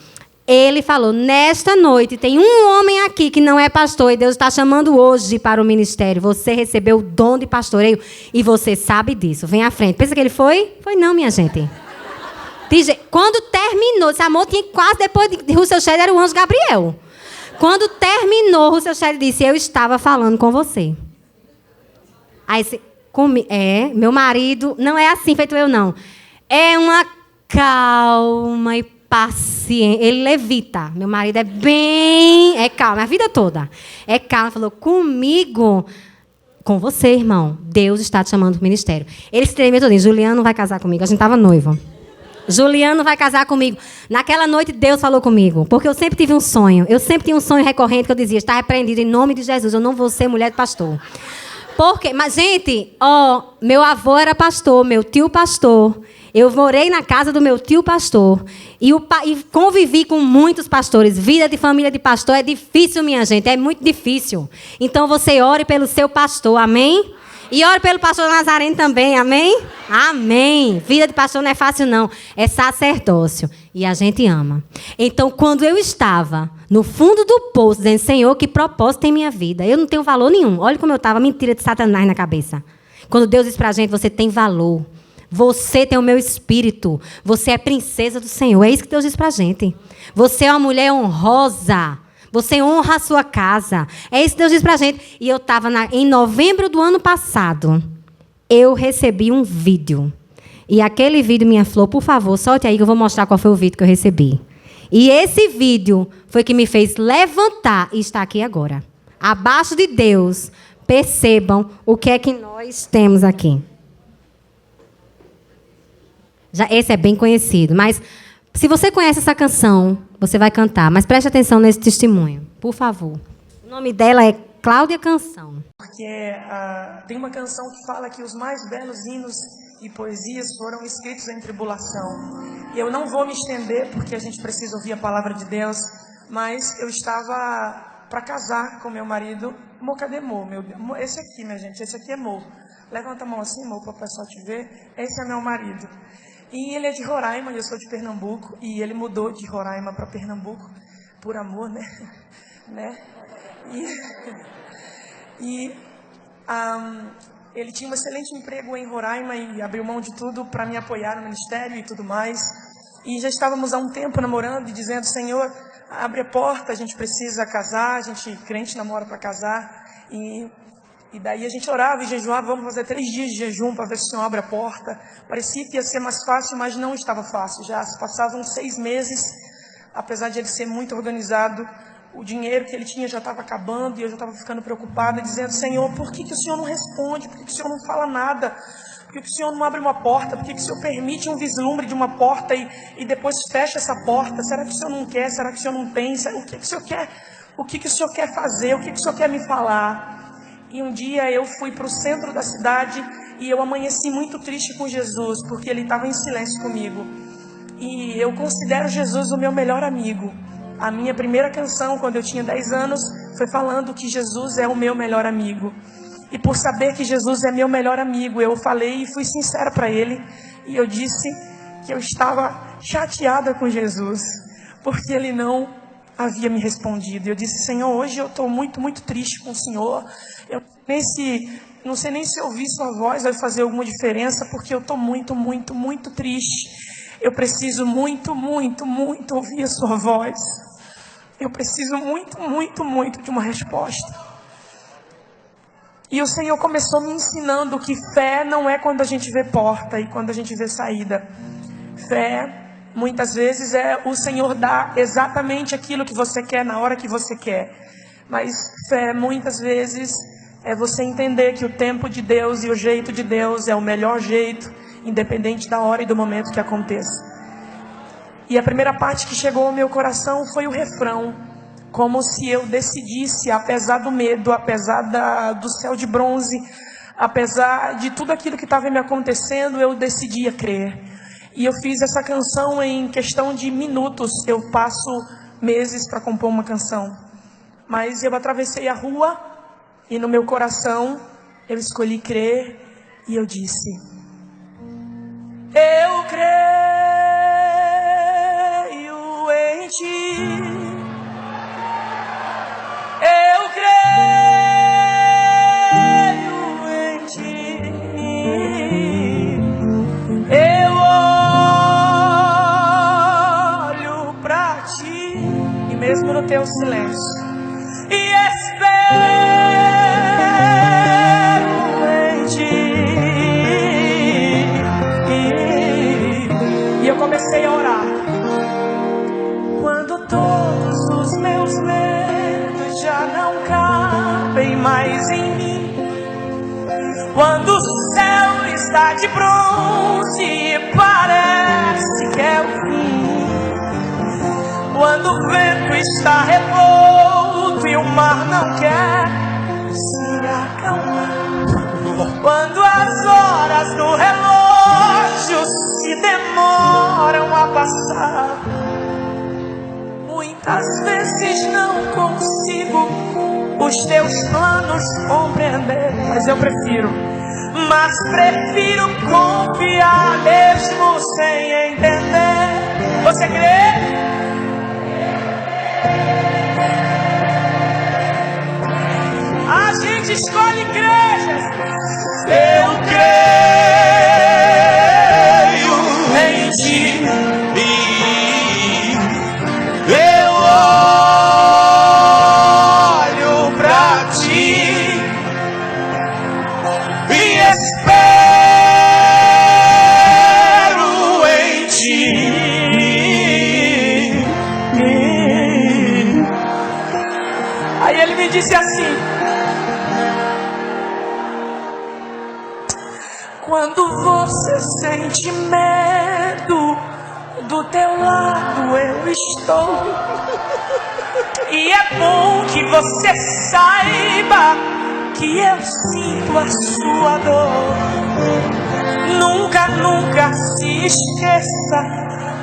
Ele falou, nesta noite tem um homem aqui que não é pastor e Deus está chamando hoje para o ministério. Você recebeu o dom de pastoreio e você sabe disso. Vem à frente. Pensa que ele foi? Foi não, minha gente. Quando terminou, esse amor tinha quase depois de Russell Shedd, era o anjo Gabriel. Quando terminou, Russell Shedd disse, eu estava falando com você. Aí, meu marido, não é assim feito eu não. É uma calma e paciente, ele levita. Meu marido é calmo, a vida toda. É calmo, falou, comigo, com você, irmão, Deus está te chamando para o ministério. Ele se tremeu todo, Juliano não vai casar comigo, a gente estava noivo. Juliano vai casar comigo. Naquela noite, Deus falou comigo. Porque eu sempre tive um sonho. Eu sempre tinha um sonho recorrente que eu dizia, está repreendido em nome de Jesus. Eu não vou ser mulher de pastor. Porque, mas, gente, meu avô era pastor, meu tio pastor. Eu morei na casa do meu tio pastor. E convivi com muitos pastores. Vida de família de pastor é difícil, minha gente. É muito difícil. Então, você ore pelo seu pastor. Amém? E ore pelo pastor Nazareno também, amém? Amém. Vida de pastor não é fácil, não. É sacerdócio. E a gente ama. Então, quando eu estava no fundo do poço, dizendo, Senhor, que propósito tem minha vida? Eu não tenho valor nenhum. Olha como eu estava, mentira de Satanás na cabeça. Quando Deus diz pra gente, você tem valor. Você tem o meu espírito. Você é princesa do Senhor. É isso que Deus diz pra gente. Você é uma mulher honrosa. Você honra a sua casa. É isso que Deus diz pra gente. E eu estava em novembro do ano passado. Eu recebi um vídeo. E aquele vídeo, minha flor, por favor, solte aí que eu vou mostrar qual foi o vídeo que eu recebi. E esse vídeo foi que me fez levantar e estar aqui agora. Abaixo de Deus, percebam o que é que nós temos aqui. Esse é bem conhecido, mas se você conhece essa canção, você vai cantar, mas preste atenção nesse testemunho, por favor. O nome dela é Cláudia Canção. Porque tem uma canção que fala que os mais belos hinos e poesias foram escritos em tribulação. E eu não vou me estender, porque a gente precisa ouvir a palavra de Deus, mas eu estava para casar com meu marido. Mo, cadê Mo? Esse aqui, minha gente, esse aqui é Mo. Levanta a mão assim, Mo, para o pessoal te ver. Esse é meu marido. E ele é de Roraima, eu sou de Pernambuco, e ele mudou de Roraima para Pernambuco, por amor, né? Ele tinha um excelente emprego em Roraima e abriu mão de tudo para me apoiar no ministério e tudo mais. E já estávamos há um tempo namorando e dizendo, Senhor, abre a porta, a gente precisa casar, a gente crente namora para casar. E daí a gente orava e jejuava, vamos fazer 3 dias de jejum para ver se o Senhor abre a porta. Parecia que ia ser mais fácil, mas não estava fácil. Já se passavam 6 meses, apesar de ele ser muito organizado, o dinheiro que ele tinha já estava acabando e eu já estava ficando preocupada, dizendo, Senhor, por que o Senhor não responde? Por que o Senhor não fala nada? Por que o Senhor não abre uma porta? Por que o Senhor permite um vislumbre de uma porta e depois fecha essa porta? Será que o Senhor não quer? Será que o Senhor não tem? O que o Senhor quer? O que o Senhor quer fazer? O que o Senhor quer me falar? E um dia eu fui para o centro da cidade e eu amanheci muito triste com Jesus, porque ele estava em silêncio comigo. E eu considero Jesus o meu melhor amigo. A minha primeira canção, quando eu tinha 10 anos, foi falando que Jesus é o meu melhor amigo. E por saber que Jesus é meu melhor amigo, eu falei e fui sincera para ele. E eu disse que eu estava chateada com Jesus, porque ele não havia me respondido. Eu disse, Senhor, hoje eu estou muito, muito triste com o Senhor. Eu não sei nem se ouvir sua voz vai fazer alguma diferença, porque eu estou muito, muito, muito triste. Eu preciso muito, muito, muito ouvir a sua voz. Eu preciso muito, muito, muito de uma resposta. E o Senhor começou me ensinando que fé não é quando a gente vê porta e quando a gente vê saída. Fé, muitas vezes, é o Senhor dar exatamente aquilo que você quer na hora que você quer. Mas fé, muitas vezes, é você entender que o tempo de Deus e o jeito de Deus é o melhor jeito, independente da hora e do momento que aconteça. E a primeira parte que chegou ao meu coração foi o refrão. Como se eu decidisse, apesar do medo, apesar do céu de bronze, apesar de tudo aquilo que estava me acontecendo, eu decidia crer. E eu fiz essa canção em questão de minutos. Eu passo meses para compor uma canção. Mas eu atravessei a rua e no meu coração eu escolhi crer e eu disse: eu creio em ti. Eu creio em ti. Eu olho pra ti e mesmo no teu silêncio e espero em ti. E eu comecei a orar. Quando todos os meus medos já não cabem mais em mim, quando o céu está de bronze parece que é o fim, quando o vento está revolto e o mar não quer se acalmar, quando as horas do relógio se demoram a passar, muitas vezes não consigo os teus planos compreender, mas prefiro confiar mesmo sem entender. Você crê? A gente escolhe igrejas. Eu creio em ti, eu olho pra ti e espero em ti. Aí ele me disse assim: quando você sente medo, do teu lado eu estou. E é bom que você saiba que eu sinto a sua dor. Nunca, nunca se esqueça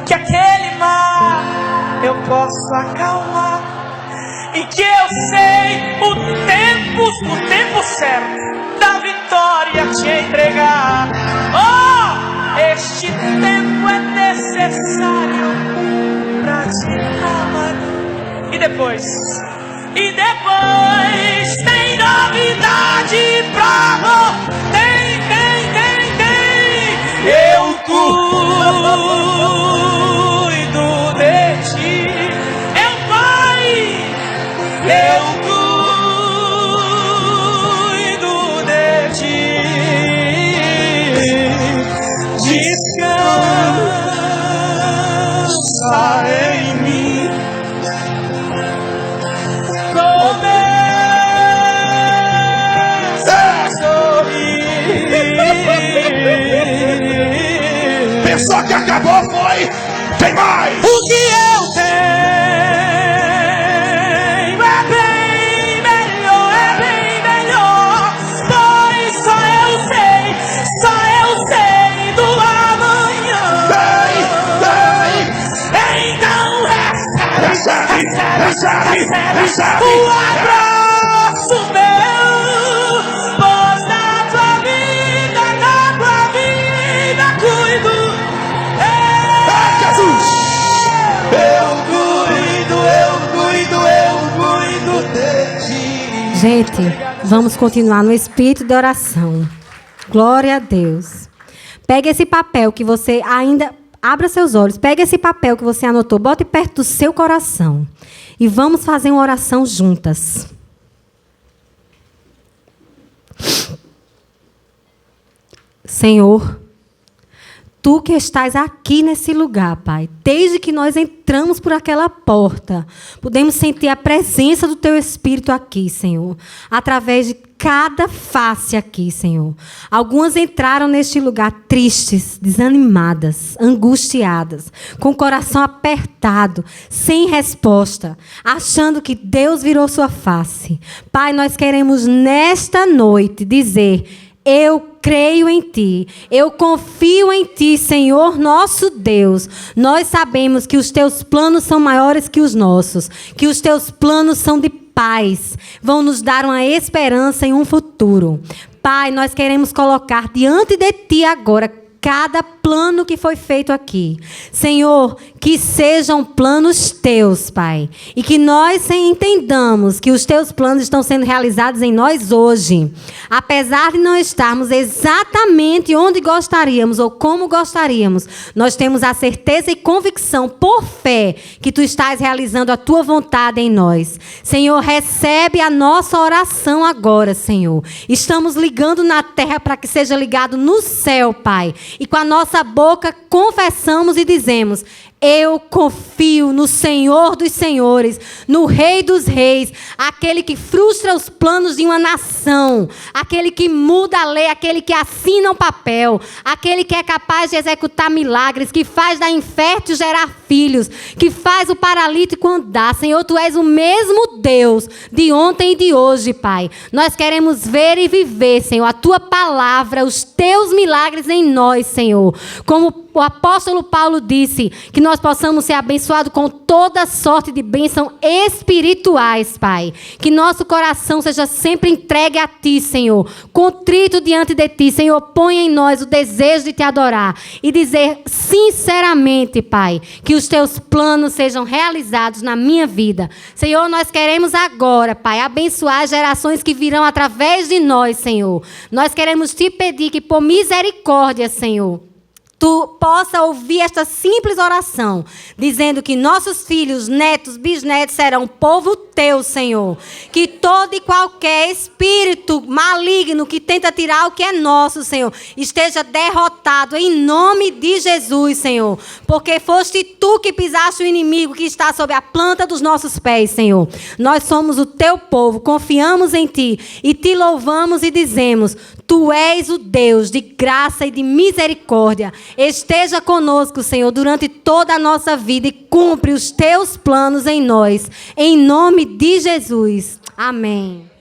que aquele mar eu posso acalmar, e que eu sei o tempo certo da vitória te entregar. Oh, este tempo é necessário pra te amar. E depois tem novidade pra você. Tem. Eu cuido de ti. Eu cuido de ti. Descansa em mim. Começa a sorrir. Pensou que acabou, foi? Tem mais! O que eu tenho é bem melhor, pois só eu sei do amanhã. Então recebe o abraço meu, pois da tua vida cuido. Jesus! Eu cuido de ti. Gente, vamos continuar no espírito de oração. Glória a Deus. Pega esse papel que você ainda... Abra seus olhos, pega esse papel que você anotou, bote perto do seu coração. E vamos fazer uma oração juntas. Senhor, Tu que estás aqui nesse lugar, Pai, desde que nós entramos por aquela porta, podemos sentir a presença do Teu Espírito aqui, Senhor, através de cada face aqui, Senhor. Algumas entraram neste lugar tristes, desanimadas, angustiadas, com o coração apertado, sem resposta, achando que Deus virou sua face. Pai, nós queremos nesta noite dizer: eu creio em Ti, eu confio em Ti, Senhor nosso Deus. Nós sabemos que os Teus planos são maiores que os nossos, que os Teus planos são de paz, vão nos dar uma esperança em um futuro. Pai, nós queremos colocar diante de Ti agora cada plano que foi feito aqui. Senhor, que sejam planos Teus, Pai. E que nós entendamos que os Teus planos estão sendo realizados em nós hoje. Apesar de não estarmos exatamente onde gostaríamos ou como gostaríamos, nós temos a certeza e convicção, por fé, que Tu estás realizando a Tua vontade em nós. Senhor, recebe a nossa oração agora, Senhor. Estamos ligando na terra para que seja ligado no céu, Pai. E com a nossa boca confessamos e dizemos: Eu confio no Senhor dos Senhores, no Rei dos Reis, aquele que frustra os planos de uma nação, aquele que muda a lei, aquele que assina um papel, aquele que é capaz de executar milagres, que faz da infértil gerar filhos, que faz o paralítico andar. Senhor, Tu és o mesmo Deus de ontem e de hoje, Pai. Nós queremos ver e viver, Senhor, a Tua palavra, os Teus milagres em nós, Senhor. Como o apóstolo Paulo disse, que nós possamos ser abençoados com toda sorte de bênção espirituais, Pai. Que nosso coração seja sempre entregue a Ti, Senhor. Contrito diante de Ti, Senhor. Põe em nós o desejo de Te adorar. E dizer sinceramente, Pai, que os Teus planos sejam realizados na minha vida. Senhor, nós queremos agora, Pai, abençoar as gerações que virão através de nós, Senhor. Nós queremos Te pedir que, por misericórdia, Senhor, Tu possa ouvir esta simples oração, dizendo que nossos filhos, netos, bisnetos serão povo Teu, Senhor. Que todo e qualquer espírito maligno que tenta tirar o que é nosso, Senhor, esteja derrotado em nome de Jesus, Senhor. Porque foste Tu que pisaste o inimigo que está sob a planta dos nossos pés, Senhor. Nós somos o Teu povo, confiamos em Ti e Te louvamos e dizemos: Tu és o Deus de graça e de misericórdia. Esteja conosco, Senhor, durante toda a nossa vida e cumpre os Teus planos em nós. Em nome de Jesus. Amém.